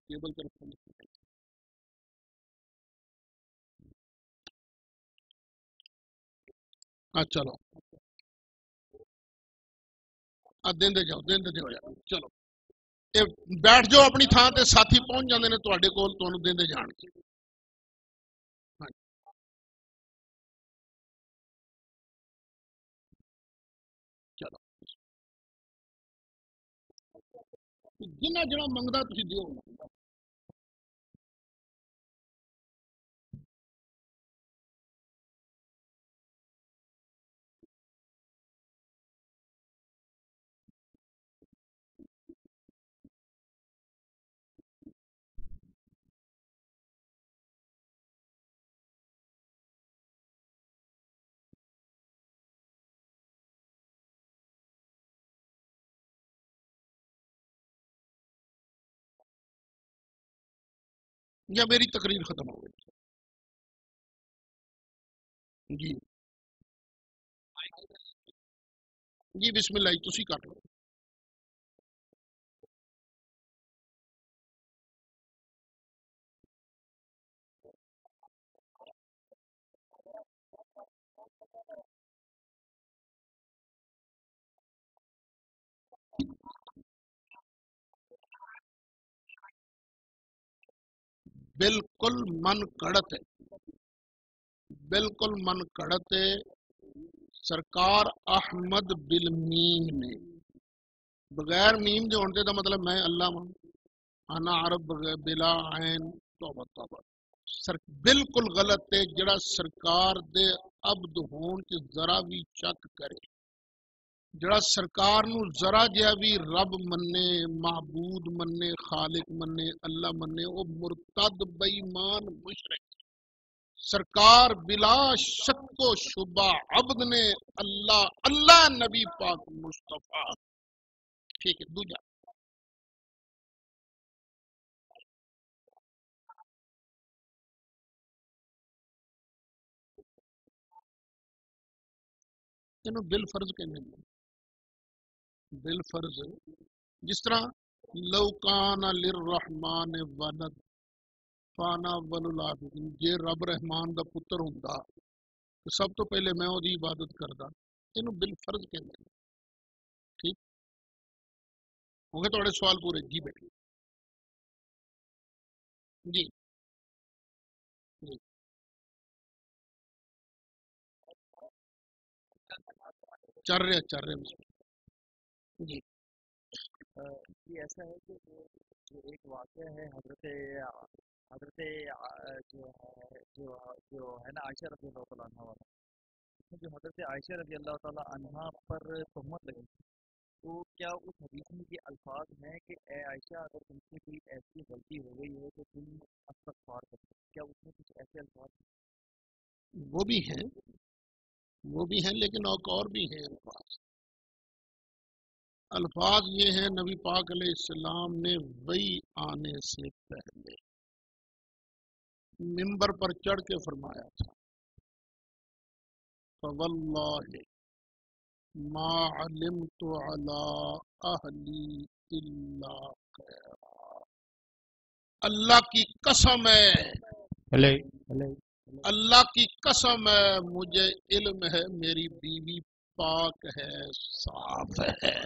کیبل طرف چلو دین دے جاؤ دین دے ہو جائے. چلو بیٹھ جاؤ اپنی تھان تے ساتھی پہنچ جاندے نے تواڈے کول تانوں دین دے جان کے. چلو جنہ جڑا منگدا تسی دیو. یا میری تقریر ختم ہو گئی. جی جی بسم اللہ جی تسی کر لو. بالکل من کڑت ہے. بالکل من کڑت ہے. سرکار احمد بالمیم نے بغیر میم جو ہونے دا مطلب میں اللہ ہوں. انا عرب بلا عین توبہ توبہ. بالکل غلط ہے جڑا سرکار دے عبد ہون کہ ذرا بھی شک کرے. جڑا سرکار نو ذرا جہا بھی رب مننے معبود مننے خالق مننے اللہ مننے وہ مرتد بے ایمان مشرک. سرکار بلا شک و شبہ عبد نے اللہ اللہ نبی پاک مصطفیٰ. ٹھیک ہے دوجا تینوں بالفرض کہنے بالفرض جس طرح لو کان للرحمن ولد فانا وللعابدین. جے رب رحمان دا پتر ہوندا تو سب تو پہلے میں وہ دی عبادت کردا. ਇਹਨੂੰ ਬਿਲ ਫਰਜ਼ ਕਹਿੰਦੇ ਨੇ। ਠੀਕ ਹੋ ਗਏ ਤੁਹਾਡੇ ਸਵਾਲ ਪੂਰੇ? ਜੀ ਬੇਟੇ ਜੀ ਜੀ چل رہے جی یہ ایسا ہے کہ جو ایک واقعہ ہے حضرت جو ہے نا عائشہ رضی اللہ تعالیٰ عنہ والا، اس میں جو حضرت عائشہ رضی اللہ تعالیٰ عنہ پر تہمت لگی، تو کیا اس حدیث میں یہ الفاظ ہیں کہ اے عائشہ اگر تم سے کوئی ایسی غلطی ہو گئی ہے تو تم استغفار کرو؟ کیا اس میں کچھ ایسے الفاظ ہیں؟ وہ بھی ہیں لیکن اور بھی ہیں الفاظ یہ ہیں نبی پاک علیہ السلام نے وہی آنے سے پہلے منبر پر چڑھ کے فرمایا تھا فواللہ ما علمت علی اہلی الا خیرا، اللہ کی قسم ہے، اللہ کی قسم ہے مجھے علم ہے میری بیوی پاک ہے، صاف ہے۔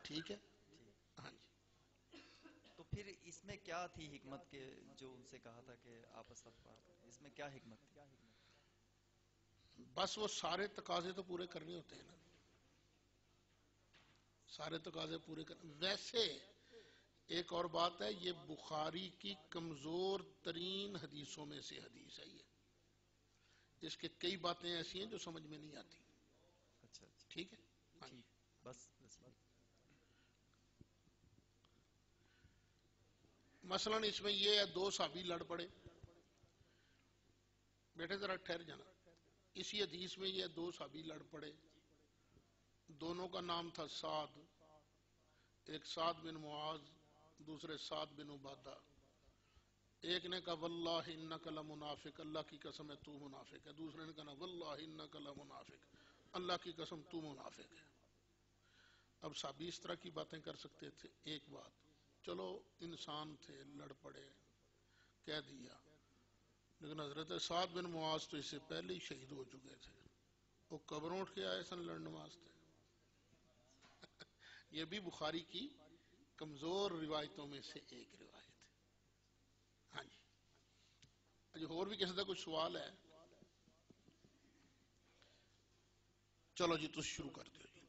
ٹھیک ہے، ہاں جی۔ تو پھر اس میں کیا تھی حکمت کے جو ان سے کہا تھا کہ آپ استغفار کریں؟ اس میں کیا حکمت تھی؟ بس وہ سارے تقاضے تو پورے کرنے ہوتے ہیں نا، سارے تقاضے پورے کرنے۔ ویسے ایک اور بات ہے، یہ بخاری کی کمزور ترین حدیثوں میں سے حدیث ہے یہ، اس کے کئی باتیں ایسی ہیں جو سمجھ میں نہیں آتی۔ اچھا ٹھیک ہے، ٹھیک، بس مثلا اس میں یہ ہے دو صحابی لڑ پڑے، بیٹے ذرا ٹھہر جانا، اسی حدیث میں یہ دو صحابی لڑ پڑے، دونوں کا نام تھا سعد، ایک سعد بن معاذ دوسرے سعد بن عبادہ۔ ایک نے کہا واللہ انک لمنافق، اللہ کی قسم ہے تو منافق ہے، دوسرے نے کہا واللہ انک لمنافق، اللہ کی قسم تو منافق ہے۔ اب صحابی اس طرح کی باتیں کر سکتے تھے؟ ایک بات، چلو انسان تھے لڑ پڑے کہہ دیا، لیکن حضرت سعد بن معاذ تو اس سے پہلے ہی شہید ہو چکے تھے، وہ قبروں اٹھ کے آئے سن لڑنے واسطے۔ یہ بھی بخاری کی کمزور روایتوں میں سے ایک روایت ہے۔ ہاں جی، اجی اور بھی کسی کا کوئی سوال ہے؟ چلو جی تم شروع کر دو جی۔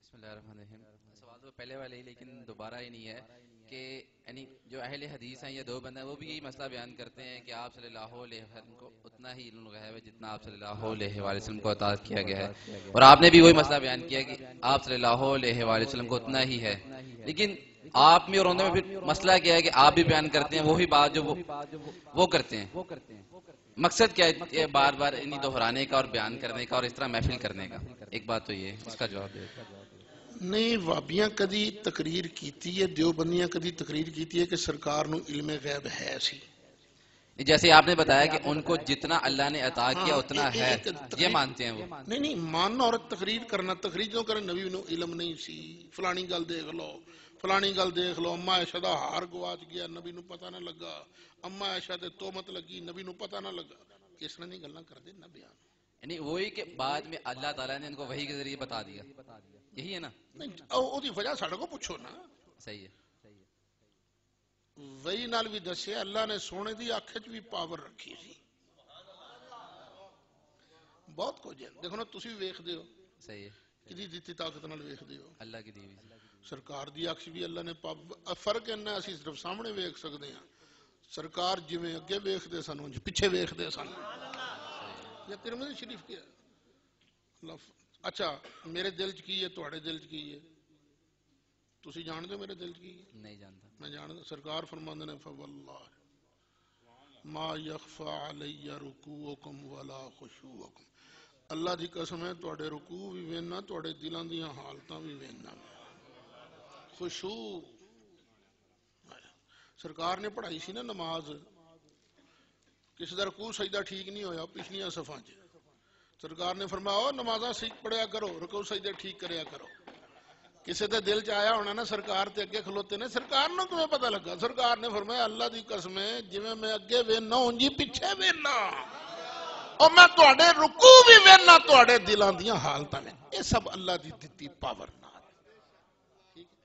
بسم اللہ الرحمن الرحیم۔ سوال تو پہلے والے ہی لیکن دوبارہ ہی نہیں ہے کہ یعنی جو اہل حدیث ہیں یہ دو بندے ہیں، وہ بھی یہی مسئلہ بیان کرتے ہیں کہ آپ صلی اللہ علیہ وسلم کو اتنا ہی علم غیب ہے جتنا آپ صلی اللہ علیہ وسلم کو عطا کیا گیا ہے، اور آپ نے بھی وہی مسئلہ بیان کیا کہ آپ صلی اللہ علیہ وسلم کو اتنا ہی ہے، لیکن آپ میں اور ان میں پھر مسئلہ کیا ہے کہ آپ بھی بیان کرتے ہیں وہی بات جو وہ کرتے ہیں، مقصد کیا ہے بار بار انہیں دہرانے کا اور بیان کرنے کا اور اس طرح محفل کرنے کا؟ ایک بات تو یہ ہے، اس کا جواب دے۔ نہیں، وابیاں کدی تقریر کیتی ہے، دیوبندیاں کدی تقریر کیتی ہے کہ سرکار نو علم غیب ہے سی؟ جیسے آپ نے بتایا کہ ان کو جتنا اللہ نے عطا کیا اتنا ہے، یہ مانتے ہیں وہ؟ نہیں ماننا اور تقریر کرنا، تقریر جو کرے نبی نو علم نہیں سی، فلانی گل دیکھ لو فلانی گل دیکھ لو، اما عائشہ دا ہار گواچ گیا نبی نو پتہ نہ لگا، اما عائشہ تے تہمت لگی نبی نو پتہ نہ لگا، اس طرح دی گلاں کردے نہ بیان۔ یعنی وہی کہ بعد میں اللہ تعالیٰ نے ان کو وحی کے ذریعے بتا دیا، یہی ہے نا؟ نہیں او دی وجہ ساڈے کو پوچھو نا، صحیح ہے۔ وہی نال بھی دسے اللہ نے سونے دی آنکھ وچ بھی پاور رکھی سی، بہت کچھ ہے، دیکھو نا تسی ویکھ دیو، صحیح ہے، کدی دتی طاقت نال ویکھ دیو، اللہ کی دیوی سے۔ سرکار دی اکھ بھی اللہ نے فرق انہا اسی صرف سامنے ویکھ سکتے ہیں، سرکار جویں اگے ویکھ دے سن انج پیچھے ویکھ دے سن۔ یہ ترمذی شریف کیا اچھا میرے دل چ کی ہے تواڈے دل چ کی ہے تسی جان دے میرے دل چ کی ہے؟ نہیں جانتا۔ میں جاندا، سرکار فرماندے نے فواللہ ما یخفى علی رکوعکم ولا خشوعکم، اللہ دی قسم ہے تواڈے رکوع بھی وینا تواڈے دلاں دیاں حالتاں بھی وینا۔ خشوع سرکار نے پڑھائی سی نا نماز، کسی دا رکوع سجدہ ٹھیک نہیں ہویا پچھلیاں صفاں چ، سرکار نے فرمایا نمازاں ٹھیک پڑھیا کرو، رکوع سجدے ٹھیک کریا کرو۔ کسی دے دل چ آیا ہونا نا سرکار تے اگے کھلوتے نے، سرکار نو کیویں پتہ لگا؟ سرکار نے فرمایا اللہ دی قسم ہے جویں میں اگے وینا اونجی پیچھے وینا، اور میں تواڈے رکوع بھی وینا تواڈے دلاں دیاں حالتاں میں، یہ سب اللہ دی دتی پاور نال۔ ٹھیک ہے،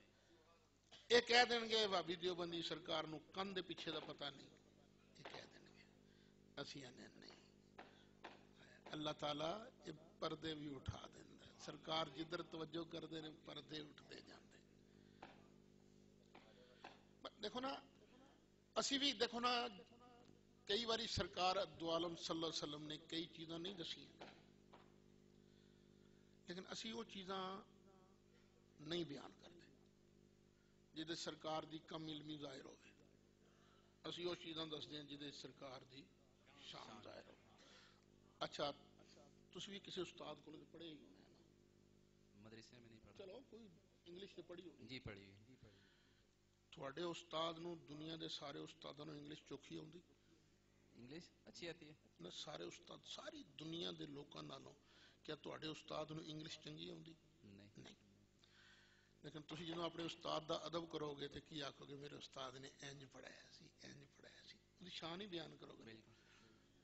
یہ کہہ دیں گے بھابی دیوبندی سرکار نو کن دے پیچھے دا پتہ نہیں، یہ کہہ دیں گے، اسی آنے نہیں، اللہ تعالیٰ یہ پردے بھی اٹھا دیندا ہے، سرکار جدھر توجہ کردے نے پردے اٹھتے جاندے۔ دیکھو نا، اسی بھی دیکھو نا، کئی باری سرکار دو عالم صلی اللہ علیہ وسلم نے کئی چیزاں نہیں دسی، لیکن اسی وہ چیزاں نہیں بیان کرتے جہدے سرکار دی کم علمی ظاہر ہوگی، اسی وہ چیزاں دس دیں جہدے سرکار دی شان ظاہر ہو۔ اچھا، تسی بھی کسی استاد کو پڑھے ہی ہونے نا، مدرسے میں نہیں پڑھا، چلو کوئی انگلش تے پڑھی ہوگی جی پڑھی ہوئی۔ تھوڑے استاد نو دنیا دے سارے استاداں نو انگلش چوکھی آندی؟ انگلش اچھی آتی ہے؟ نہ، سارے استاد، ساری دنیا دے لوکاں نالوں کیا تواڈے استاد نو انگلش چنگی آندی؟ نہیں۔ لیکن تسی جنوں اپنے استاد دا ادب کرو گے تے کی آکھو گے میرے استاد نے انج پڑھایا سی، انج پڑھایا سی، اس شان ہی بیان کرو گے۔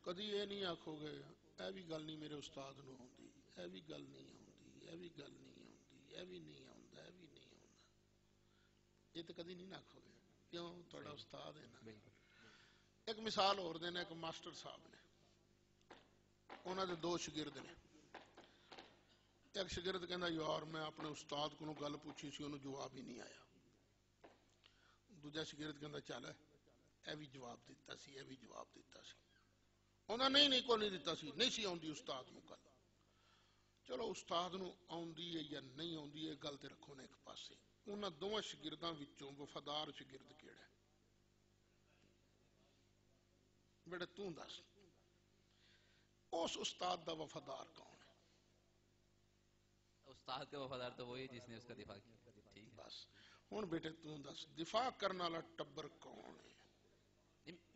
کدی یہ نہیں آکھو گے اے بھی گل نہیں میرے استاد نو آندی، اے بھی گل نہیں آندی، اے بھی گل نہیں آندی، اے بھی نہیں آندا، اے بھی نہیں آندا، یہ تو کدی نہیں آکھو گے، کیوں؟ تہاڈا استاد ہے نا۔ ایک مثال اور دینا، ایک ماسٹر صاحب نے، انہوں نے دو شاگرد نے، ایک شاگرد کہندا یار میں اپنے استاد کو گل پوچھی سی انہوں جواب ہی نہیں آیا، دوجا شاگرد کہندا چل اے بھی جواب دیتا سی، اے بھی جواب دیتا سی، انہوں نے نہیں کوئی نہیں دیتا سی، نہیں سی آندی استاد نو گل۔ چلو استاد نو آندی ہے یا نہیں آندی ہے گل تے رکھو نے ایک پاسے، انہاں دوواں شاگرداں وچوں وفادار شاگرد کیڑا ہے؟ بیٹے تو دس، اس استاد دا وفادار کون ہے؟ استاد کا وفادار تو وہی جس نے اس کا دفاع کیا۔ ٹھیک ہے، بس ہن بیٹے تو دس، دفاع کرنے والا ٹبر کون ہے؟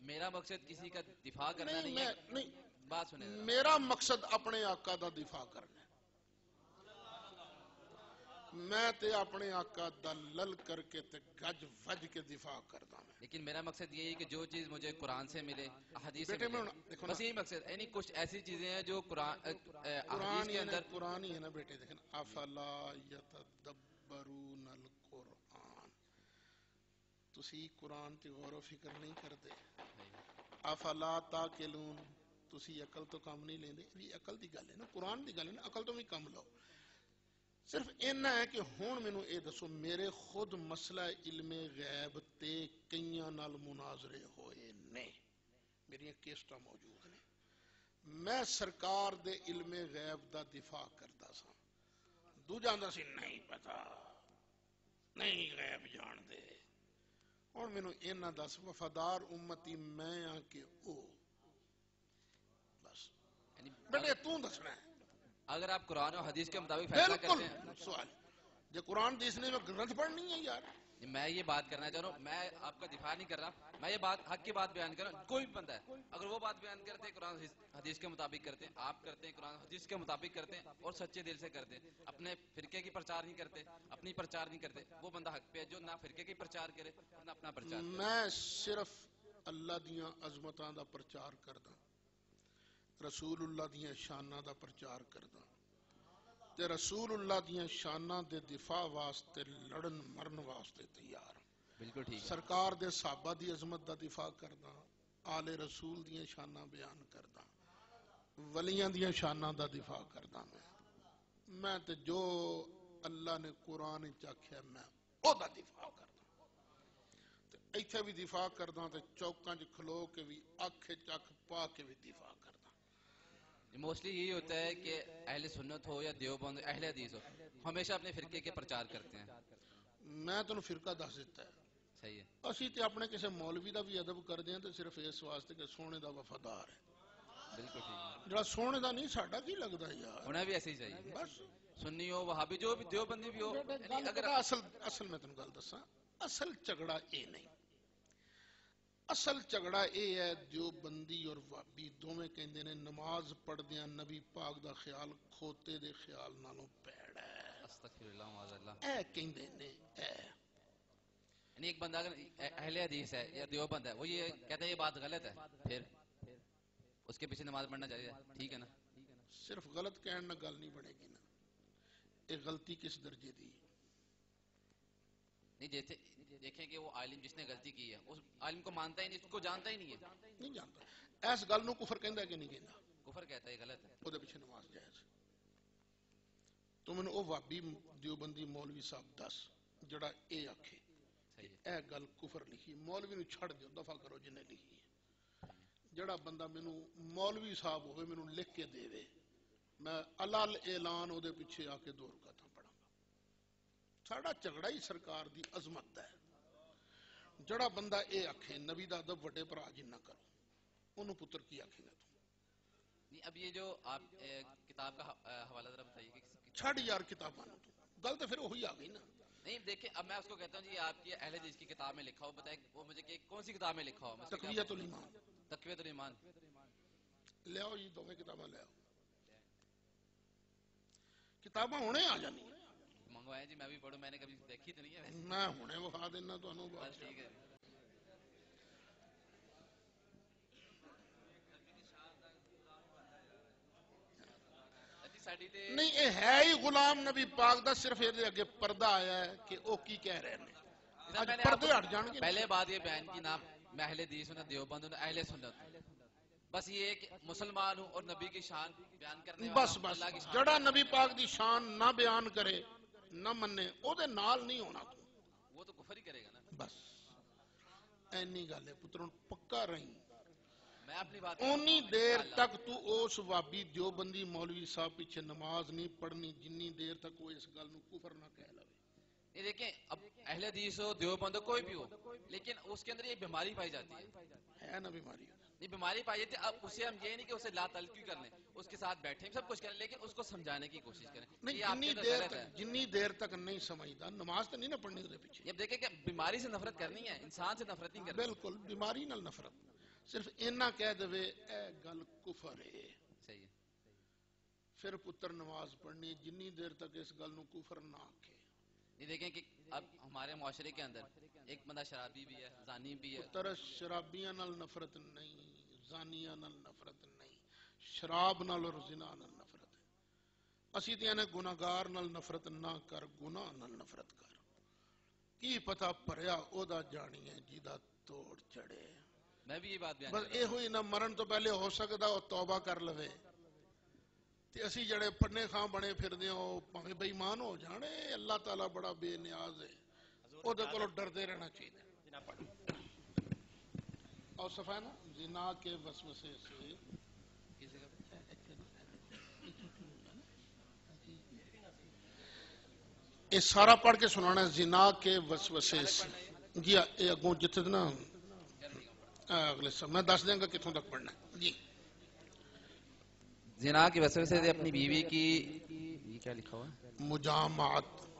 میرا مقصد کسی کا دفاع کرنا نہیں، نہیں ہے، نہیں، بات سنیں ذرا۔ میرا مقصد اپنے آقا دا دفاع کرنا ہے، میں تے اپنے آقا دا لل کر کے تے گج وج کے دفاع کردا میں۔ لیکن میرا مقصد یہ ہے کہ جو چیز مجھے قرآن سے ملے، حدیث سے بیٹے میں ملے، دیکھو نا، بس یہی مقصد، یعنی کچھ ایسی چیزیں ہیں جو قرآن قرآن حدیث ہی کے ہے نا، اندر۔ قرآن ہی ہے نا بیٹے، دیکھیں افلا یتدبرون القرآن، تسی قرآن تے غور و فکر نہیں کرتے، افلا تاقلون، تسی عقل تو کام نہیں لیندے، یہ عقل دی گل ہے نا، قرآن دی گل ہے نا، عقل تو بھی کم لو۔ صرف اینا ہے کہ ہون مینوں اے دسو، میرے خود مسئلہ علم غیب تے کئیاں نال مناظرے ہوئے نے، میری کیسٹاں موجود نے، میں سرکار دے علم غیب دا دفاع کرتا سا، دوجا آندا سی نہیں پتا، نہیں غیب جان دے، اور مینوں اینا دس وفادار امتی میں آ کے او، بس یعنی بیٹے تو دسنا ہے۔ اگر آپ قرآن و حدیث کے مطابق فیصلہ بالکل کرتے ہیں، سوال جو قرآن حدیث نے میں گرنتھ پڑھنی ہے یار، میں یہ بات کرنا چاہ رہا ہوں، میں آپ کا دفاع نہیں کر رہا، میں یہ بات حق کی بات بیان کر رہا ہوں۔ کوئی بھی بندہ ہے اگر وہ بات بیان کرتے ہیں قرآن حدیث کے مطابق کرتے ہیں، آپ کرتے ہیں قرآن حدیث کے مطابق کرتے ہیں اور سچے دل سے کرتے ہیں، اپنے فرقے کی پرچار نہیں کرتے، اپنی پرچار نہیں کرتے، وہ بندہ حق پہ ہے جو نہ فرقے کی پرچار کرے اور نہ اپنا پرچار کرے۔ میں صرف اللہ دیاں عظمتاں دا پرچار کردا، رسول اللہ دیاں شاناں دا پرچار کردا، تے رسول اللہ دیاں شاناں دے دفاع واسطے لڑن مرن واسطے تیار ہوں۔ بالکل ٹھیک ہے، سرکار دے صحابہ دی عظمت دا دفاع کردا، آل رسول دیاں شاناں بیان کردا، ولیاں دیاں شاناں دا دفاع کردا، میں تے جو اللہ نے قرآن چاکھیا میں او دا دفاع کردا، تے ایتھے بھی دفاع کردا تے چوکاں چ کھلو کے بھی اکھ چکھ پا کے بھی دفاع کردا۔ موسٹلی یہی ہوتا ہے کہ اہل سنت ہو یا دیوبند اہل حدیث ہو، ہمیشہ اپنے فرقے کے پرچار کرتے ہیں۔ میں تینوں فرقہ دس دیتا ہے، صحیح ہے، اسی تے اپنے کسی مولوی دا بھی ادب کر دیاں تے صرف اس واسطے کہ سونے دا وفادار ہے، بالکل ٹھیک ہے، جڑا سونے دا نہیں ساڈا کی لگدا یار، ہونا بھی ایسے ہی چاہیے، بس سنی ہو وہابی جو بھی دیوبندی بھی ہو، یعنی اگر اصل میں تینوں گل دساں، اصل جھگڑا اے نہیں، اصل جھگڑا اے ہے دیوبندی اور وہابی دوویں کہندے نے نماز پڑھدیاں نبی پاک دا خیال کھوتے دے خیال نالوں پیڑا ہے، استغفر اللہ معاذ اللہ، اے کہندے نے اے، یعنی ایک بندہ اگر اہل حدیث ہے یا دیوبند ہے وہ یہ کہتا ہے یہ بات غلط ہے، پھر اس کے پیچھے نماز پڑھنا چاہیے، ٹھیک ہے نا؟ صرف غلط کہنا گل نہیں بنے گی نا. ایک غلطی کس درجے دی؟ نہیں جیسے دیکھیں کہ وہ عالم جس نے غلطی کی ہے اس عالم کو مانتا ہی نہیں، اس کو جانتا ہی نہیں ہے، نہیں جانتا. اس گل نو کفر کہندا ہے کہ نہیں کہندا؟ کفر کہتا ہے، غلط ہے. وہ پیچھے نماز جائز. تو میں نے وہ وابی دیوبندی مولوی صاحب دس جڑا اے آکھے صحیح ہے. اے گل کفر لکھی، مولوی نو چھڑ دیو، دفع کرو جنہیں لکھی ہے. جڑا بندہ مینو مولوی صاحب ہوئے مینو لکھ کے دے وے، میں علال اعلان او دے پیچھے آ کے 2 رکعتاں پڑھاں گا. ساڑا جھگڑا ہی سرکار دی عظمت ہے. جڑا بندہ اے آکھے نبی دا ادب وڈے بھرا جنہ کرو، انہوں پتر کی آکھے گا تو؟ نہیں اب یہ جو آپ کتاب کا حوالہ ذرا بتائیے کہ چھڑ یار کتاباں نو، تو گل تو پھر وہی آ گئی نا. نہیں دیکھیں اب میں اس کو کہتا ہوں جی آپ کی اہل حدیث کی کتاب میں لکھا ہو، بتائیں وہ مجھے کہ کون سی کتاب میں لکھا ہو؟ میں اس کو کیا تقویۃ الایمان تقویۃ الایمان. لے آؤ جی، دونوں کتاباں لے آؤ. کتاباں ہونے آ جانی منگوائے جی، میں بھی پڑھوں، میں نے کبھی دیکھی تو نہیں ہے ویسے. میں ہونے وکھا دینا تمہیں. بس ٹھیک ہے. نہیں اے ہے ہی غلام نبی پاک دا، صرف یہ اگے پردہ آیا ہے کہ او کی کہہ رہے ہیں. آج پردے ہٹ جان گے. پہلے بات یہ بیان کی، نام میں اہل حدیث ہوں، دیوبند ہوں، اہل سنت. بس یہ کہ مسلمان ہوں اور نبی کی شان بیان کرنے والا بس ہوں، بس اللہ کی شان. جڑا نبی پاک دی شان نہ بیان کرے نہ منے او دے نال نہیں ہونا تو. وہ تو کفر ہی کرے گا نا. بس اینی گل ہے پتروں، پکا رہی. میں اپنی بات اونی دیر تک تو اس وابی دیوبندی مولوی صاحب پیچھے نماز نہیں پڑھنی جنی دیر تک وہ اس گل نو کفر نہ کہہ لے. یہ دیکھیں اب اہل حدیث ہو، دیوبند ہو، کوئی بھی ہو، لیکن اس کے اندر یہ بیماری پائی جاتی ہے نا بیماری. نہیں بیماری پائی جاتی ہے. اب اسے ہم یہ نہیں کہ اسے لا تلقی کر لیں، اس کے ساتھ بیٹھیں سب کچھ کریں، لیکن اس کو سمجھانے کی کوشش کریں کہ یہ آپ کے اندر غلط ہے. جنی دیر تک نہیں سمجھدا نماز تو نہیں نہ پڑھنی دے پیچھے. یہ اب دیکھیں کہ بیماری سے نفرت کرنی ہے، انسان سے نفرت نہیں کرنی. بالکل بیماری نال نفرت. صرف اینا کہہ دے اے گل کفر ہے، صحیح ہے. پھر پتر نماز پڑھنی جنی دیر تک اس گل نو کفر نہ آکھے. یہ دیکھیں کہ اب ہمارے معاشرے کے اندر ایک بندہ شرابی بھی ہے، زانی بھی ہے. پتر شرابیاں نال نفرت نہیں، زانیاں نال نفرت نہیں، شراب نال اور زنا نال نفرت ہے. اسی تے نے گناہگار نال نفرت نہ کر، گناہ نال نفرت کر. کی پتہ پریا او دا جانی ہے جیدہ توڑ چڑھے. میں بھی یہ بات بیان بس کر اے رہا ہوں. ہوئی نہ مرن تو پہلے ہو سکتا او توبہ کر لوے. تے اسی جڑے پڑھنے خاں بنے پھر دے او پاویں بے ایمان ہو جانے. اللہ تعالیٰ بڑا بے نیاز ہے، او دے کولو ڈردے رہنا چاہیے. اور صفحہ نا زنا کے وسوسے سے کسی کا یہ سارا پڑھ کے سنانا ہے. زنا کے وسوسے سے جی یہ اگوں جتنے نا اگلے سب میں دس دیں گا کتوں تک پڑھنا ہے. جی زنا کی وسوسے سے اپنی بیوی کی یہ کیا لکھا ہوا ہے؟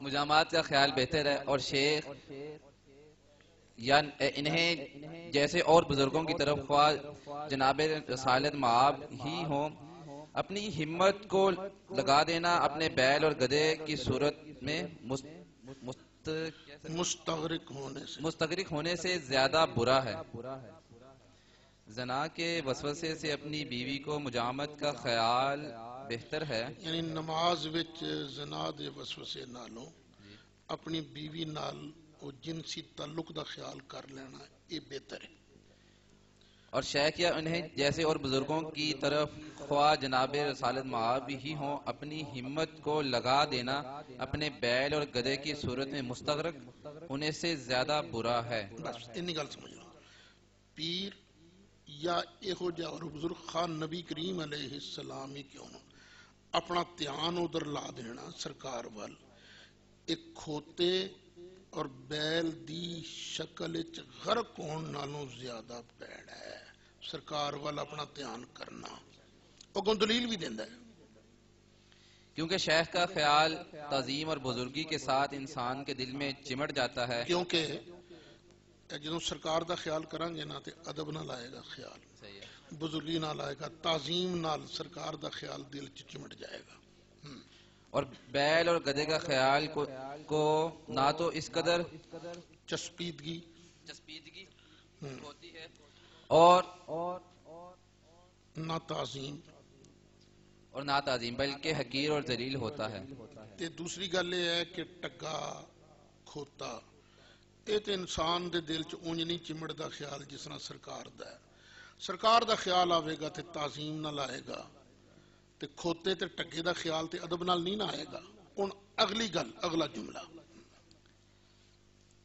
مجامات کا خیال بہتر ہے. اور شیخ یا انہیں جیسے اور بزرگوں کی طرف خواہ جناب رسالت معاب ہی ہوں، اپنی ہمت کو لگا دینا اپنے بیل اور گدھے کی صورت میں مستغرق ہونے سے زیادہ برا ہے. زنا کے وسوسے سے اپنی بیوی کو مجامت کا خیال بہتر ہے. یعنی نماز وچ زنا دے وسوسے نالوں اپنی بیوی نال او جنسی تعلق دا خیال کر لینا یہ بہتر ہے. اور شیخ یا انہیں جیسے اور بزرگوں کی طرف خواہ جناب رسالت معاب ہی ہوں، اپنی ہمت کو لگا دینا اپنے بیل اور گدھے کی صورت میں مستغرق ہونے سے زیادہ برا ہے. بس انی گل سمجھ لو. پیر یا ایہو جا اور بزرگ خان نبی کریم علیہ السلام ہی کیوں نہ اپنا دھیان ادھر لا دینا سرکار وال. ایک کھوتے اور بیل دی شکل وچ غرق ہون نالوں زیادہ پیڑ ہے سرکار وال اپنا دھیان کرنا. اگوں دلیل بھی دیندا ہے کیونکہ شیخ کا خیال تعظیم اور بزرگی کے ساتھ انسان کے دل میں چمٹ جاتا ہے. کیونکہ جدوں سرکار دا خیال کریں گے نا تے ادب نہ لائے گا خیال، صحیح ہے. بزرگی نہ لائے گا، تعظیم نال سرکار دا خیال دل چ چمٹ جائے گا. اور بیل اور گدھے کا خیال کو نہ تو اس قدر چسپیدگی ہوتی ہے اور نہ تعظیم اور نہ تعظیم بلکہ حقیر اور ذلیل ہوتا ہے. تے دوسری گل یہ ہے کہ ٹگا کھوتا یہ تو انسان دے دل چ اونج نہیں چمڑ دا خیال جس طرح سرکار دا ہے. سرکار دا خیال آئے گا تے تعظیم نہ لائے گا تے کھوتے تے ٹگے دا خیال تے ادب نال نہیں نہ آئے گا. ہن اگلی گل اگلا جملہ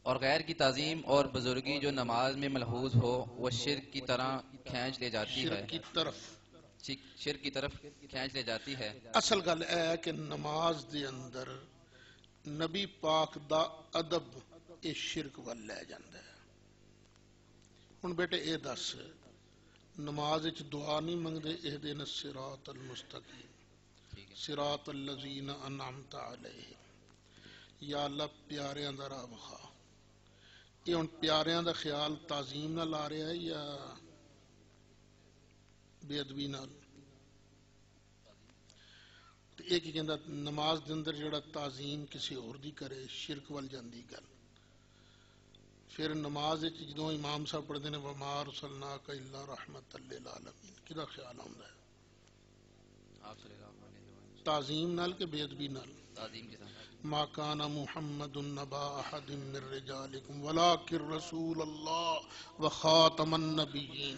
اور غیر کی تعظیم اور بزرگی جو نماز میں ملحوظ ہو وہ شرک کی طرح کھینچ لے جاتی ہے. شرک کی طرف شرک کی طرف کھینچ لے جاتی ہے. اصل گل اے ہے کہ نماز دے اندر نبی پاک دا ادب یہ شرک وال لے جاندا ہے. ہن بیٹے اے دس نماز وچ دعا نہیں منگدے اہدنا الصراط المستقیم صراط الذین انعمت علیہم یا اللہ پیاریاں دا راہ وکھا. یہ ہن پیاریاں دا خیال تعظیم نال آ رہا ہے یا بے ادبی نال؟ تے ایک ہی کہندا نماز دے اندر جڑا تعظیم کسی اور دی کرے شرک وال جاندی گل. پھر نماز وچ جدوں امام صاحب پڑھدے نے وما ارسلناک الا رحمۃ للعالمین کدا خیال آوندا ہے؟ آپ صلی اللہ علیہ وسلم تعظیم نال کہ بے ادبی نال؟ تعظیم کے ساتھ. ما کان محمد نبا احد من رجالکم ولکن رسول اللہ وخاتم النبیین.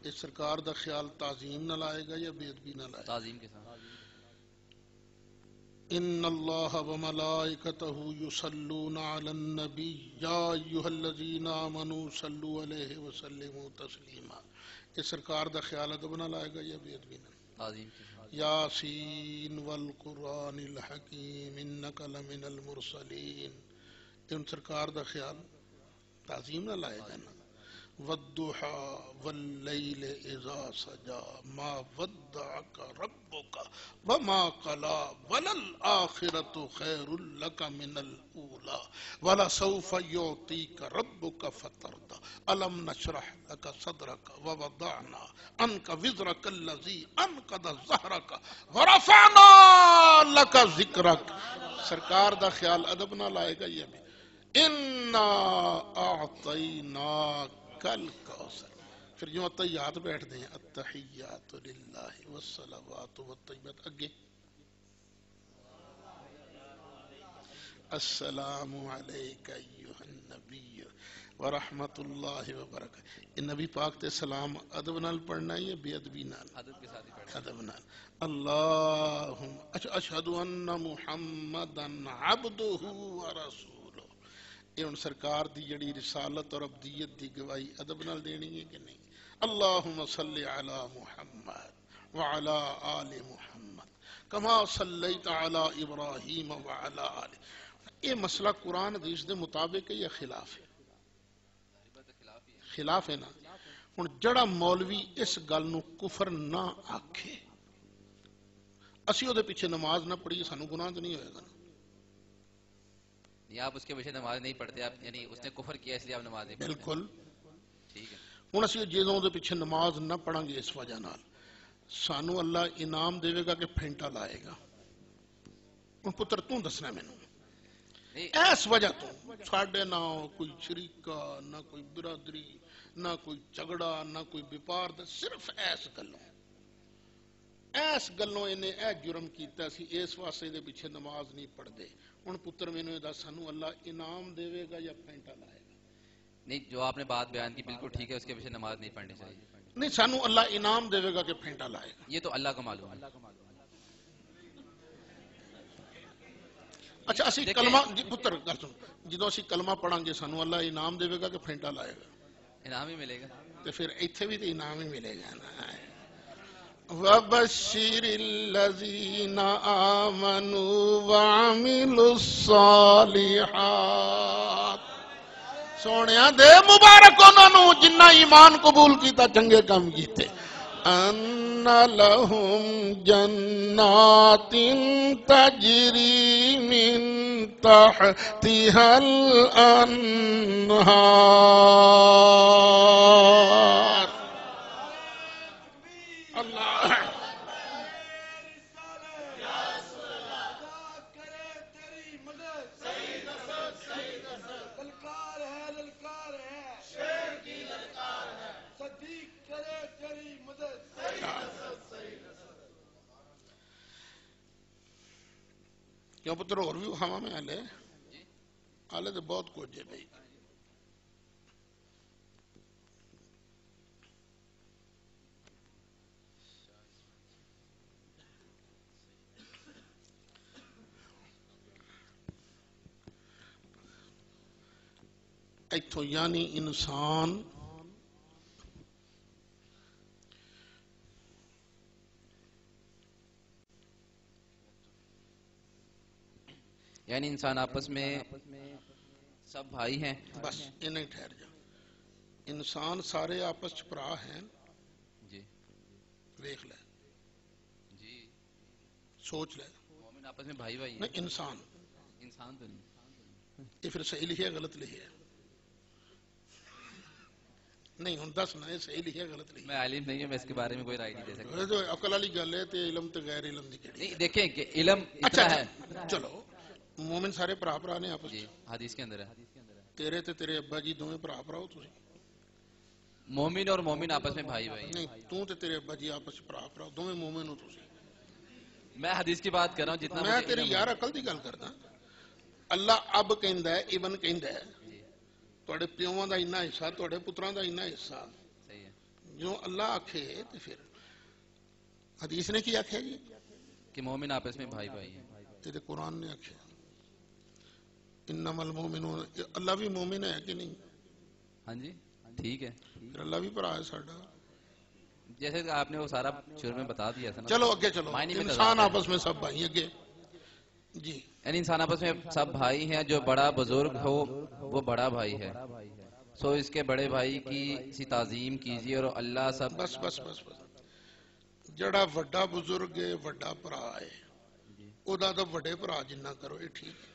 اس سرکار دا خیال تعظیم نال آئے گا یا بے ادبی نال آئے گا؟ تعظیم کے ساتھ. ان اللہ وملائکتہ یصلون علی النبی یا ایھا الذین آمنوا صلوا علیہ وسلموا تسلیما. اس سرکار دا خیال ادب نال آئے گا یا بے ادبی نال؟ تعظیم کے ساتھ. یاسین والقرآن الحکیم انک لمن المرسلین. ان سرکار دا خیال تعظیم نہ لائے گا نا. والضحى واللیل اذا سجا ما ودعک ربک وما قلى وللآخرة خیر لک من الاولی ولسوف یعطیک ربک فترضی الم نشرح لک صدرک ووضعنا عنک وزرک الذی انقض ظہرک ورفعنا لک ذکرک. سرکار دا خیال ادب نہ لائے گا یہ بھی انا اعطیناک کل کوثر. پھر جو اتحیات بیٹھتے ہیں التحیات للہ والصلوات والطیبات اگے السلام علیک ایھا النبی ورحمت اللہ وبرکاتہ. یہ نبی پاک تے سلام ادب نال پڑھنا ہے یا بے ادبی نال؟ ادب کے ساتھ ہی پڑھیں. ادب نال. اللہم اشہد ان محمدا عبدہ ورسولہ. یہ ان سرکار دی جڑی رسالت اور عبدیت دی گواہی ادب نال دینی ہے کہ نہیں؟ اللہم صلی علی محمد وعلی آل محمد کما صلیت علی ابراہیم وعلی آل. یہ مسئلہ قرآن حدیث دے مطابق ہے یا خلاف ہے؟ خلاف ہے نا. ہن جڑا مولوی اس گل نو کفر نہ آکھے اسی او دے پیچھے نماز نہ پڑھیے سانو گناہ تو نہیں ہوئے گا نا؟ یا آپ اس کے پیچھے نماز نہیں پڑھتے آپ یعنی اس نے کفر کیا اس لیے آپ نماز نہیں پڑھتے؟ بالکل. ٹھیک ہے. ہوں اسی جدوں دے پیچھے نماز نہ پڑھاں گے اس وجہ نال سانو اللہ انعام دے گا کہ پھینٹا لائے گا. ہوں پتر تو دسنا مینوں اس وجہ تو ساڈے نہ کوئی شریکہ نہ کوئی برادری نہ کوئی جھگڑا نہ کوئی بیپار صرف ایس گلوں انہیں اے جرم کیتا سی اس واسطے دے پیچھے نماز نہیں پڑھتے. ہن پتر مینوں دس سانو اللہ انعام دے گا یا پھینٹا لائے گا؟ نہیں جو آپ نے بات بیان کی بالکل ٹھیک ہے اس کے پیچھے نماز نہیں پڑھنی چاہیے. نہیں سانو اللہ انعام دے گا کہ پھینٹا لائے گا. یہ تو اللہ کو معلوم ہے. اچھا اسی کلمہ جی پتر گل سن جدوں اسی کلمہ پڑھاں گے سانو اللہ انعام دے گا کہ پھینٹا لائے گا؟ انعام ہی ملے گا. تو پھر ایتھے بھی تو انعام ہی ملے گا نا. وَبَشِّرِ الَّذِينَ آمَنُوا وَعَمِلُوا الصَّالِحَاتِ. سونیا دے مبارک انہوں جنہ ایمان قبول کیتا چنگے کام کیتے. ان لہم جنات تجری من تحتها الانہار. اللہ کیوں پتر اور بھی ہوا میں آلے تو بہت کچھ ہے بھائی. ایتھوں یعنی انسان یعنی انسان آپس میں سب بھائی ہیں. بس یہ نہیں ٹھہر جا. انسان سارے آپس چ پرا ہیں. جی دیکھ لے جی سوچ لے. مومن آپس میں بھائی بھائی ہیں. نہیں انسان انسان تو نہیں. یہ پھر صحیح لکھے غلط لکھے نہیں ہوں دس نہ یہ صحیح لکھے غلط لکھے. میں عالم نہیں ہوں, میں اس کے بارے میں کوئی رائے نہیں دے سکتا. یہ جو عقل والی گل ہے تے علم تے غیر علم دی کیڑی نہیں ہے. دیکھیں کہ علم اچھا اتنا ہے. چلو مومن سارے برا نے آپس جی وچ. حدیث کے اندر ہے تیرے تے تیرے ابا جی دوویں برا ہو تسی. مومن اور مومن آپس میں بھائی بھائی ہیں. نہیں تو تے تیرے ابا جی آپس برا ہو دوویں مومن ہو تسی. میں حدیث کی بات کر رہا ہوں جتنا میں مجھے تیری علم یار ہے. عقل دی گل کردا. اللہ اب کہندا ہے ابن کہندا ہے جی تواڈے پیواں دا انہا حصہ تواڈے پتراں دا انہا حصہ. صحیح ہے جو اللہ آکھے تے پھر حدیث نے کی آکھیا جی کہ مومن آپس میں بھائی بھائی ہیں. یہ قرآن نے آکھیا انما المومنون. اللہ بھی مومن ہے کہ نہیں؟ ہاں جی ٹھیک ہے. پھر اللہ بھی بھرا ہے ساڈا. جیسے کہ آپ نے وہ سارا شروع میں بتا دیا تھا نا. چلو اگے چلو. معنی میں انسان تضاد ہے. آپس میں سب بھائی اگے جی. یعنی انسان آپس میں سب بھائی ہیں. جو بڑا بزرگ ہو وہ بڑا بھائی ہے. سو اس کے بڑے بھائی کی اسی تعظیم کیجیے اور اللہ سب. بس بس بس بس جڑا وڈا بزرگ ہے وڈا بھرا ہے او دا تو وڈے بھرا جنہ کرو یہ ٹھیک ہے.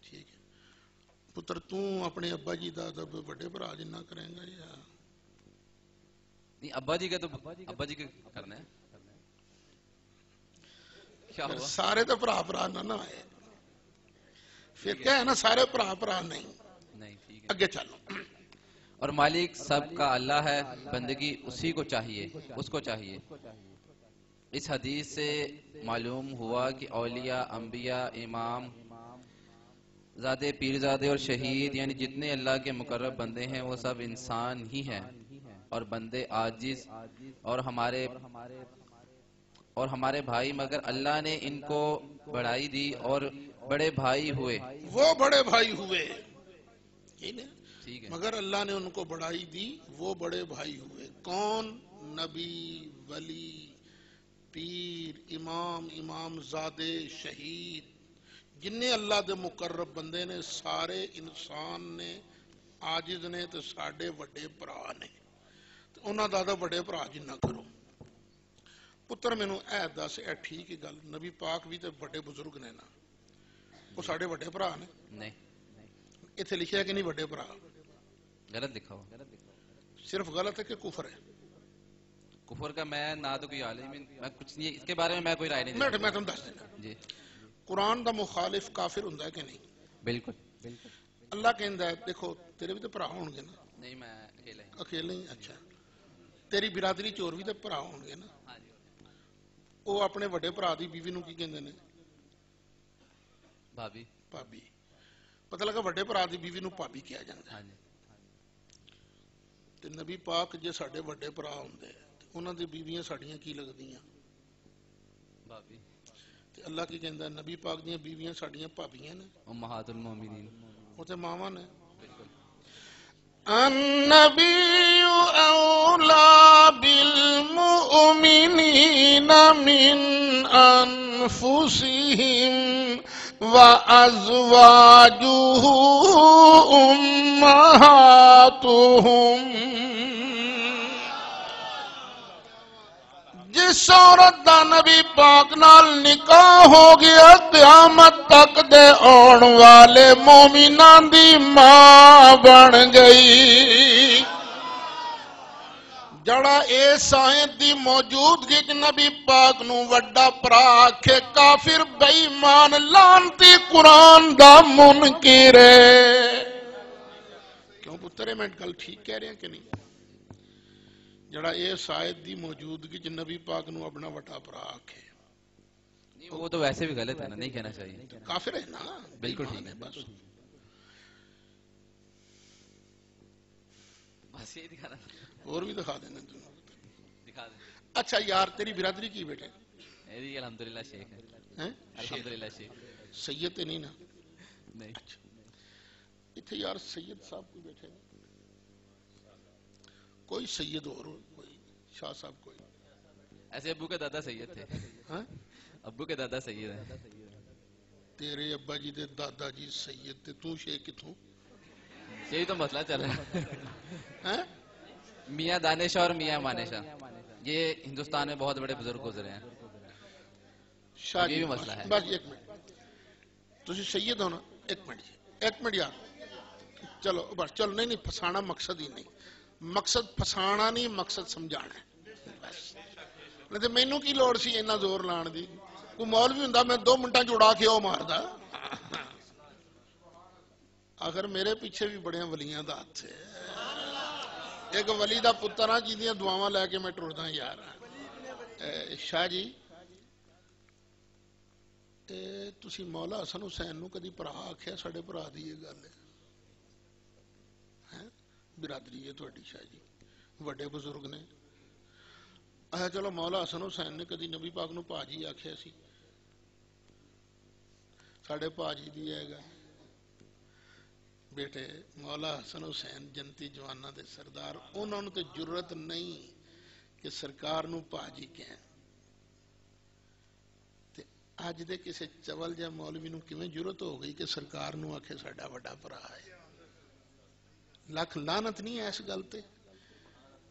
ٹھیک ہے پتر تو اپنے ابا جی دا تو وڈے بھرا جنہ کریں گا یا نہیں ابا جی کا تو ابا جی کا کرنا ہے. کیا پھر ہوا؟ سارے تو بھرا نہ آئے. پھر کیا ہے نا سارے بھرا نہیں. نہیں ٹھیک ہے. اگے چلو. اور مالک سب کا اللہ ہے. بندگی اسی کو چاہیے اس کو چاہیے. اس حدیث سے معلوم ہوا کہ اولیاء انبیاء امام زادے پیرزادے اور شہید یعنی جتنے اللہ کے مقرب بندے ہیں وہ سب انسان ہی ہیں اور بندے عاجز اور ہمارے بھائی مگر اللہ نے ان کو بڑائی دی اور بڑے بھائی ہوئے. وہ بڑے بھائی ہوئے ٹھیک ہے. مگر اللہ نے ان کو بڑائی دی وہ بڑے بھائی ہوئے. کون؟ نبی ولی پیر امام زادے شہید جنہیں اللہ دے مقرب بندے نے سارے انسان نے عاجز نے تے ساڈے وڈے بھرا نے. انہاں دا وڈے بھرا جنہ کرو. پتر مینوں اے دس اے ٹھیک گل نبی پاک بھی تے وڈے بزرگ نے نا وہ ساڈے وڈے بھرا نے. نہیں ایتھے لکھیا کہ نہیں وڈے بھرا؟ غلط لکھا ہوا. صرف غلط ہے کہ کفر ہے؟ کفر کا میں نہ تو کوئی عالم میں کچھ نہیں اس کے بارے میں کوئی رائے نہیں دے میں سکتا. تم دس دینا. جی قرآن دا مخالف کافر ہوندا ہے کہ نہیں؟ بالکل. اللہ کہندا ہے دیکھو تیرے بھی تے بھرا ہون گے نا. نہیں میں اکیلا ہی. اکیلے ہی؟ اچھا تیری برادری چور بھی تے بھرا ہون گے نا. ہاں جی وہ اپنے وڈے بھرا دی بیوی نو کی کہندے نے؟ بھابی. بھابی. پتہ لگا وڈے بھرا دی بیوی نو بھابی کہا جاندا ہے. ہاں جی تے نبی پاک جے ساڈے وڈے بھرا ہوندے تے انہاں دی بیویاں ساڈیاں کی لگدیاں؟ بھابی. تے اللہ کی کہندا ہے نبی پاک دیاں بیویاں ساڈیاں بھابیاں نے. امہات المومنین. وہ تے ماواں نے. بالکل. النبی اولا بالمؤمنین من انفسہم وازواجہ امہاتہم. جس عورت دا نبی پاک نال نکاح ہو گیا قیامت تک دے آن والے مومنان دی ماں بن گئی. جڑا اس آیت دی موجودگی وچ نبی پاک نو وڈا بھرا آکھے کافر بے ایمان لعنتی قرآن دا منکر ہے. کیوں پتر میں گل ٹھیک کہہ رہے ہیں کہ نہیں؟ جڑا اس آیت دی موجودگی وچ نبی پاک نو اپنا وڈا بھرا آکھے نہیں وہ تو ویسے بھی غلط ہے نا, نہیں کہنا چاہیے. کافر ہے نا. بالکل ایمان ٹھیک ہے ہے. بس. بس یہی دکھانا اور بھی دکھا دینا تم. دکھا دیں. اچھا یار تیری برادری کی بیٹے میری الحمدللہ شیخ ہے. ہیں؟ الحمدللہ شیخ. سید تے نہیں نا. نہیں. اتنے یار سید صاحب کوئی بیٹھے ہیں. کوئی سید اور کوئی شاہ صاحب کوئی. ایسے ابو کے دادا سید تھے. ہاں ابو کے دادا سید ہیں. تیرے ابا جی دے دادا جی سید تے تو شیخ کتوں؟ یہی تو مسئلہ چل رہا ہے. ہیں؟ میاں دانش اور میاں مانشا یہ ہندوستان میں بہت بڑے بزرگ گزرے ہیں. شاہ یہ جی بھی مسئلہ ہے. بس ایک منٹ تسی سید ہو نا. ایک منٹ جی ایک منٹ یار. چلو بس چلو. نہیں نہیں پھسانا مقصد ہی نہیں. مقصد پھسانا نہیں مقصد سمجھانا ہے بس. نہیں تو مینوں کی لوڑ سی اتنا زور لان دی. کوئی مولوی ہوندا میں 2 منٹاں چ اڑا کے او ماردا. آخر میرے پیچھے بھی بڑے ولیاں دا ہاتھ ہے. ایک ولی دا پتر ہاں جہدیاں دعاواں لے کے میں ٹردا یار. شاہ جی تسی مولا حسن حسین نو کدی بھرا آکھیا؟ ساڈے بھرا دی یہ گل ہے. برادری ہے تہاڈی شاہ جی, وڈے بزرگ نے. چلو مولا حسن حسین نے کدی نبی پاک نو پاجی آکھیا سی؟ ساڈے پاجی دی ہے گا بیٹے. مولا حسن حسین جنتی جواناں دے سردار, انہاں نوں تے جرت نہیں کہ سرکار نو پاجی کہن. تے اج دے کسے چول جا مولوی نو کیویں جرت ہو گئی کہ سرکار نو آکھے ساڈا وڈا بھرا ہے؟ لکھ لعنت نہیں ہے اس گل تے.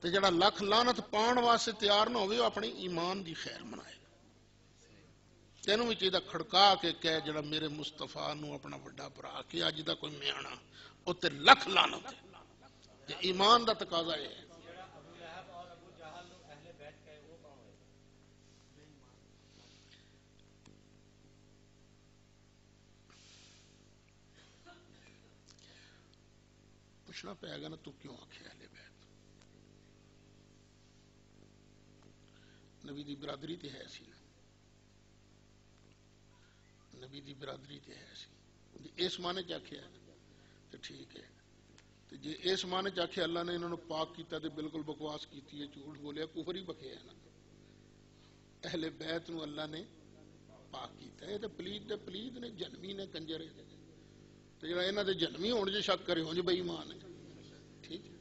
تے جڑا لکھ لعنت پان واسطے تیار نہ ہوئے وہ اپنی ایمان دی خیر منائے. تینوں بھی چاہیے کھڑکا کے کہے جڑا میرے مصطفیٰ نو اپنا وڈا بھرا کہ اج دا کوئی میانا او تے لکھ لعنت ہے. تے ایمان دا تقاضا ہے. پوچھنا پائے گا نا تو کیوں آکھے اہل بیت؟ نبی دی برادری تے ہے سی نا. نبی دی برادری تے ہے سی. اس معنی چ آکھیا تے ٹھیک ہے. تے جے اس معنی چ آکھیا اللہ نے انہاں نوں پاک کیتا تے بالکل بکواس کیتی ہے, جھوٹ بولیا, کفر ہی بکیا ہے نا. اہل بیت نو اللہ نے پاک کیتا ہے. تے پلید نے جنمی نے کنجر ہے. تے جڑا انہاں دے جنمی ہون جے شک کرے ہون جے بے ایمان ہے. ٹھیک ہے.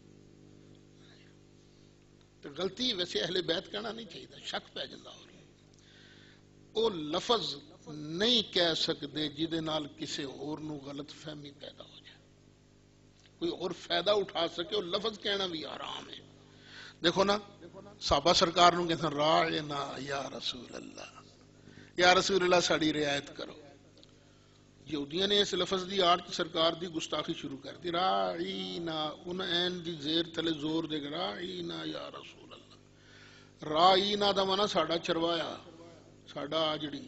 تو غلطی ویسے اہل بیت کہنا نہیں چاہیے, شک پہ جاتا. او لفظ نہیں کہہ سکتے جہدے نال کسے اور نو غلط فہمی پیدا ہو جائے, کوئی اور فائدہ اٹھا سکے. وہ لفظ کہنا بھی حرام ہے. دیکھو نا صحابہ سرکار نو کہتے ہیں راعنا یا رسول اللہ, یا رسول اللہ ساڑی رعایت کرو. یہودیاں نے اس لفظ دی آڑ سرکار دی گستاخی شروع کر دی. راعینا, ان این دی زیر تلے زور دے گا, راعینا یا رسول اللہ. راعینا دا مانا ساڑا چروایا, ساڑا آجڑی.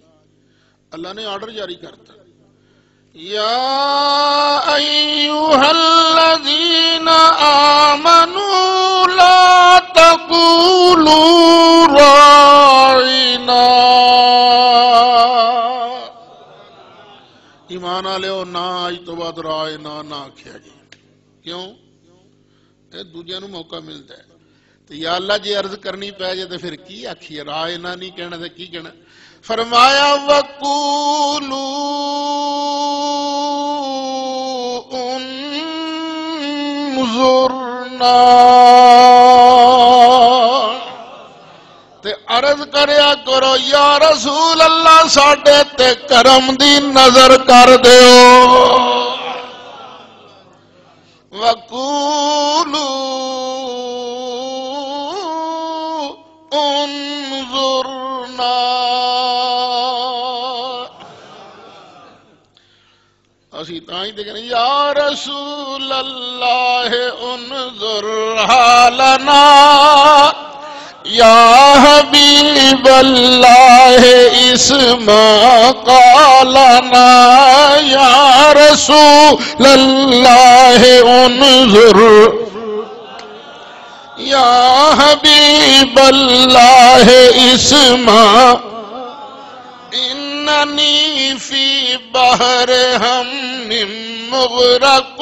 اللہ نے آرڈر جاری کرتا, یا ایوہا الذین آمنوا لا تقولوا راعینا. ایمان آلے ہو نہ آج تو بعد راعینا نہ آکھیا جی. کیوں؟ دوجہ نو موقع ملتا ہے. تو یا اللہ جی عرض کرنی پہ جائے تو پھر کی آکھی ہے؟ راعینا نہیں کہنا تو کی کہنا؟ فرمایا وَقُولُوا انظُرْنَا, تے عرض کریا کرو یا رسول اللہ ساڈے تے کرم دی نظر کر دیو. وَقُولُوا انظُرْنَا, اسی تائیں تے کہنے یا رسول اللہ انظر حالنا, یا حبیب اللہ اسمع قالنا, یا رسول اللہ انظر, یا حبیب اللہ اسمع, ان اننی فی بحر ہم مغرق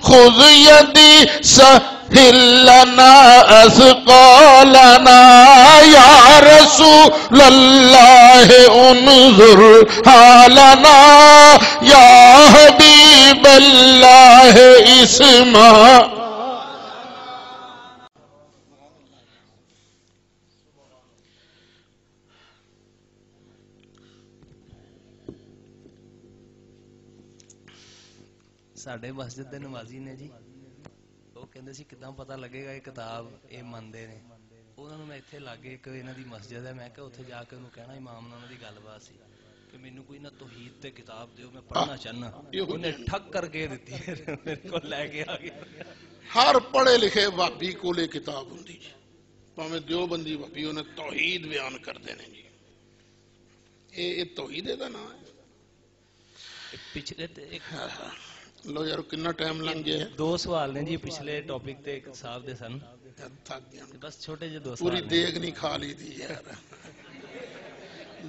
خذ یدی سہل لنا اثقالنا یا رسول اللہ انظر حالنا یا حبیب اللہ اسمع. ਸਾਡੇ ਮਸਜਿਦ ਦੇ ਨਮਾਜ਼ੀ ਨੇ ਜੀ, ਉਹ ਕਹਿੰਦੇ ਸੀ ਕਿਦਾਂ ਪਤਾ ਲੱਗੇਗਾ ਇਹ ਕਿਤਾਬ ਇਹ ਮੰਨਦੇ ਨੇ. ਉਹਨਾਂ ਨੂੰ ਮੈਂ ਇੱਥੇ ਲਾਗੇ ਇੱਕ ਇਹਨਾਂ ਦੀ ਮਸਜਿਦ ਹੈ, ਮੈਂ ਕਿਹਾ ਉੱਥੇ ਜਾ ਕੇ ਉਹਨੂੰ ਕਹਿਣਾ ਇਮਾਮ ਨਾਲ ਉਹਨਾਂ ਦੀ ਗੱਲਬਾਤ ਸੀ ਕਿ ਮੈਨੂੰ ਕੋਈ ਨਾ ਤੌਹੀਦ ਤੇ ਕਿਤਾਬ ਦਿਓ, ਮੈਂ ਪੜ੍ਹਨਾ ਚਾਹਨਾ. ਉਹਨੇ ਠੱਕ ਕਰਕੇ ਦਿੱਤੀ, ਮੇਰੇ ਕੋਲ ਲੈ ਕੇ ਆ ਗਿਆ. ہر پڑھے لکھے وہابی کولے کتاب ہوندی جی، پاویں دیوبندی وہابی انہیں توحید بیان کر دینے جی. یہ توحید دا نام ہے. ਪਿਛਲੇ ਤੇ ਇੱਕ لو یار کنا ٹائم لنگ گیا ہے. ਦੋ ਸਵਾਲ ਨੇ ਜੀ ਪਿਛਲੇ ਟੌਪਿਕ ਤੇ ਇੱਕ ਸਾਹਿਬ ਦੇ ਸਨ, تھک گیا ਬਸ ਛੋਟੇ ਜਿਹੇ ਦੋ پوری ਸਵਾਲ. دیگ نہیں کھا لی تھی یار.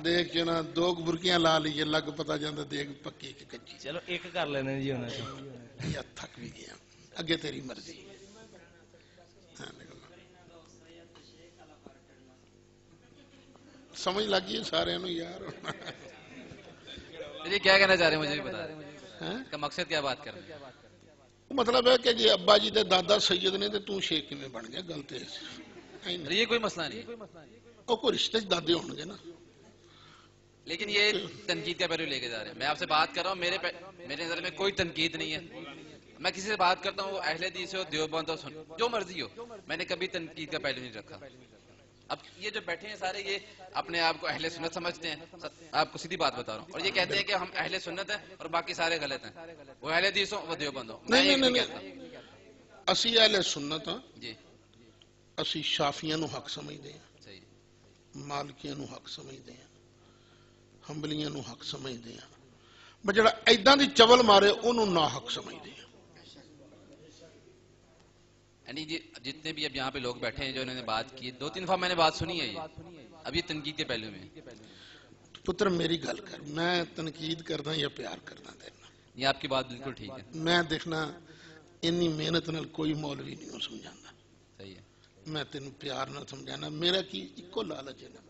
دیکھ کے نا دو برکیاں لا لیے لگ پتا جاندہ دیگ پکی کی کچی. ਚਲੋ ਇੱਕ ਕਰ ਲੈਣੇ ਜੀ ਉਹਨਾਂ ਤੋਂ. یا تھک بھی گیا. اگے تیری مرضی. سمجھ لگی ہے سارے انہوں یار. یہ کیا کہنا چاہ رہے ہیں مجھے بھی بتا رہے ہاں؟ کا مقصد کیا بات کر رہے ہیں؟ مطلب ہے کہ جی ابا جی دے دادا سید نے تو شیخ میں بن گیا گلتے ہیں. یہ کوئی مسئلہ نہیں ہے، اور کوئی رشتے دادے ہوں گے نا. لیکن یہ تنقید کا پہلو لے کے جا رہے ہیں. میں آپ سے بات کر رہا ہوں، میرے نظر میں کوئی تنقید نہیں ہے. میں کسی سے بات کرتا ہوں وہ اہل حدیث ہو، دیوبند ہو، جو مرضی ہو، میں نے کبھی تنقید کا پہلو نہیں رکھا. اب یہ جو بیٹھے ہیں سارے یہ اپنے آپ کو اہل سنت سمجھتے ہیں. آپ کو سیدھی بات بتا رہا ہوں. اور یہ کہتے ہیں کہ ہم اہل سنت ہیں اور باقی سارے غلط ہیں. وہ اہل حدیث ہوں، وہ دیوبند ہوں. نہیں نہیں نہیں، اسی اہل سنت ہاں. جی اسی شافیاں نو حق سمجھتے ہیں، صحیح. مالکیاں نو حق سمجھتے ہیں، حنبلیاں نو حق سمجھتے ہیں. بس جڑا ایداں دی چول مارے انہوں نا حق سمجھتے ہیں. یعنی جتنے بھی اب یہاں پہ لوگ بیٹھے ہیں جو انہوں نے بات کی، دو تین دفعہ میں نے بات سنی ہے یہ. اب یہ تنقید کے پہلو میں پتر میری گل کر، میں تنقید کردا یا پیار کردا دینا. یہ آپ کی بات بالکل ٹھیک ہے. میں دیکھنا انی محنت نال کوئی مولوی نہیں سمجھانا. صحیح ہے. میں تینوں پیار نہ سمجھانا. میرا کی اکو لالچ ہے نا،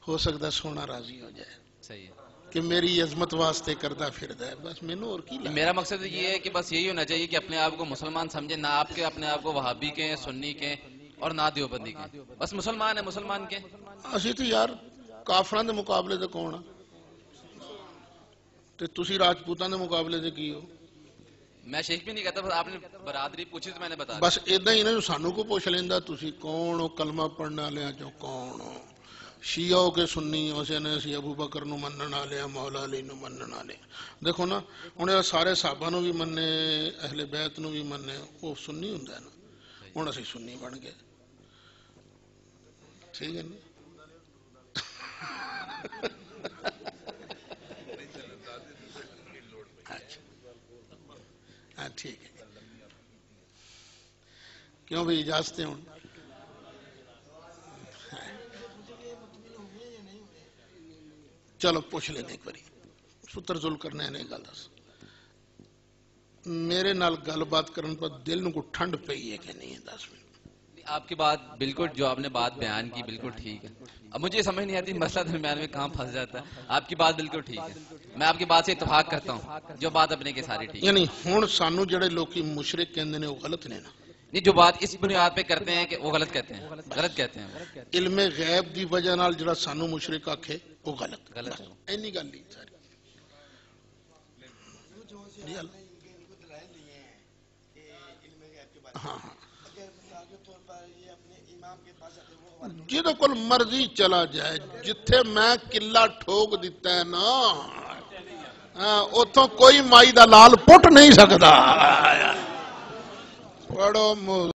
ہو سکتا سونا راضی ہو جائے صحیح ہے. کہ میری عظمت واسطے کردا پھردا ہے. بس مینوں اور کی میرا مقصد یہ ہے کہ بس یہی ہونا چاہیے کہ اپنے آپ کو مسلمان سمجھے، نہ آپ کے اپنے آپ کو وہابی کے، سنی کے اور نہ دیوبندی کے. بس مسلمان ہے، مسلمان کے. اسی تو یار کافراں دے مقابلے تے کون آ تے تسی راجپوتاں دے مقابلے تے کی ہو. میں شیخ بھی نہیں کہتا، بس آپ نے برادری پوچھی تو میں نے بتا بس ادھا ہی نا جو سانوں کو پوچھ لیندا تسی کون ہو، کلمہ پڑھنے والے جو کون ہو، شیعہ ہو کے سنی ہو. اسے نے سی ابو بکر نو منن والے، مولا علی نو منن والے. دیکھو نا ہن سارے صحابہ نو بھی مننے، اہل بیت نو بھی مننے، وہ سنی ہوندا ہے نا. ہن اسی سنی بن گئے. ٹھیک ہے نا. ہاں ٹھیک ہے. کیوں بھی اجازتیں ہوں. چلو پوچھ لینے ایک باری. ستر ذل کرنے نے گل دس میرے نال گل بات کرن پر دل نو کو ٹھنڈ پئی ہے کہ نہیں ہے. 10 منٹ آپ کی بات بالکل، جو آپ نے بات بیان کی بالکل ٹھیک ہے. اب مجھے سمجھ نہیں آتی مسئلہ درمیان میں کہاں پھنس جاتا ہے. آپ کی بات بالکل ٹھیک ہے، میں آپ کی بات سے اتفاق کرتا ہوں. جو بات اپنے کے ساری ٹھیک ہے. یعنی ہن سانو جڑے لوکی مشرک کہندے نے وہ غلط نے نا. نہیں، جو بات اس بنیاد پہ کرتے ہیں کہ وہ غلط کہتے ہیں، غلط کہتے ہیں. علم غیب دی وجہ نال جڑا سانو مشرک آکھے وہ غلط غلط ہے. اینی گل نہیں ساری. ہاں ہاں جدو کل مرضی چلا جائے، جتھے میں قلعہ ٹھوک دیتا ہے نا اتوں کوئی مائی دا لال پٹ نہیں سکتا. پڑھو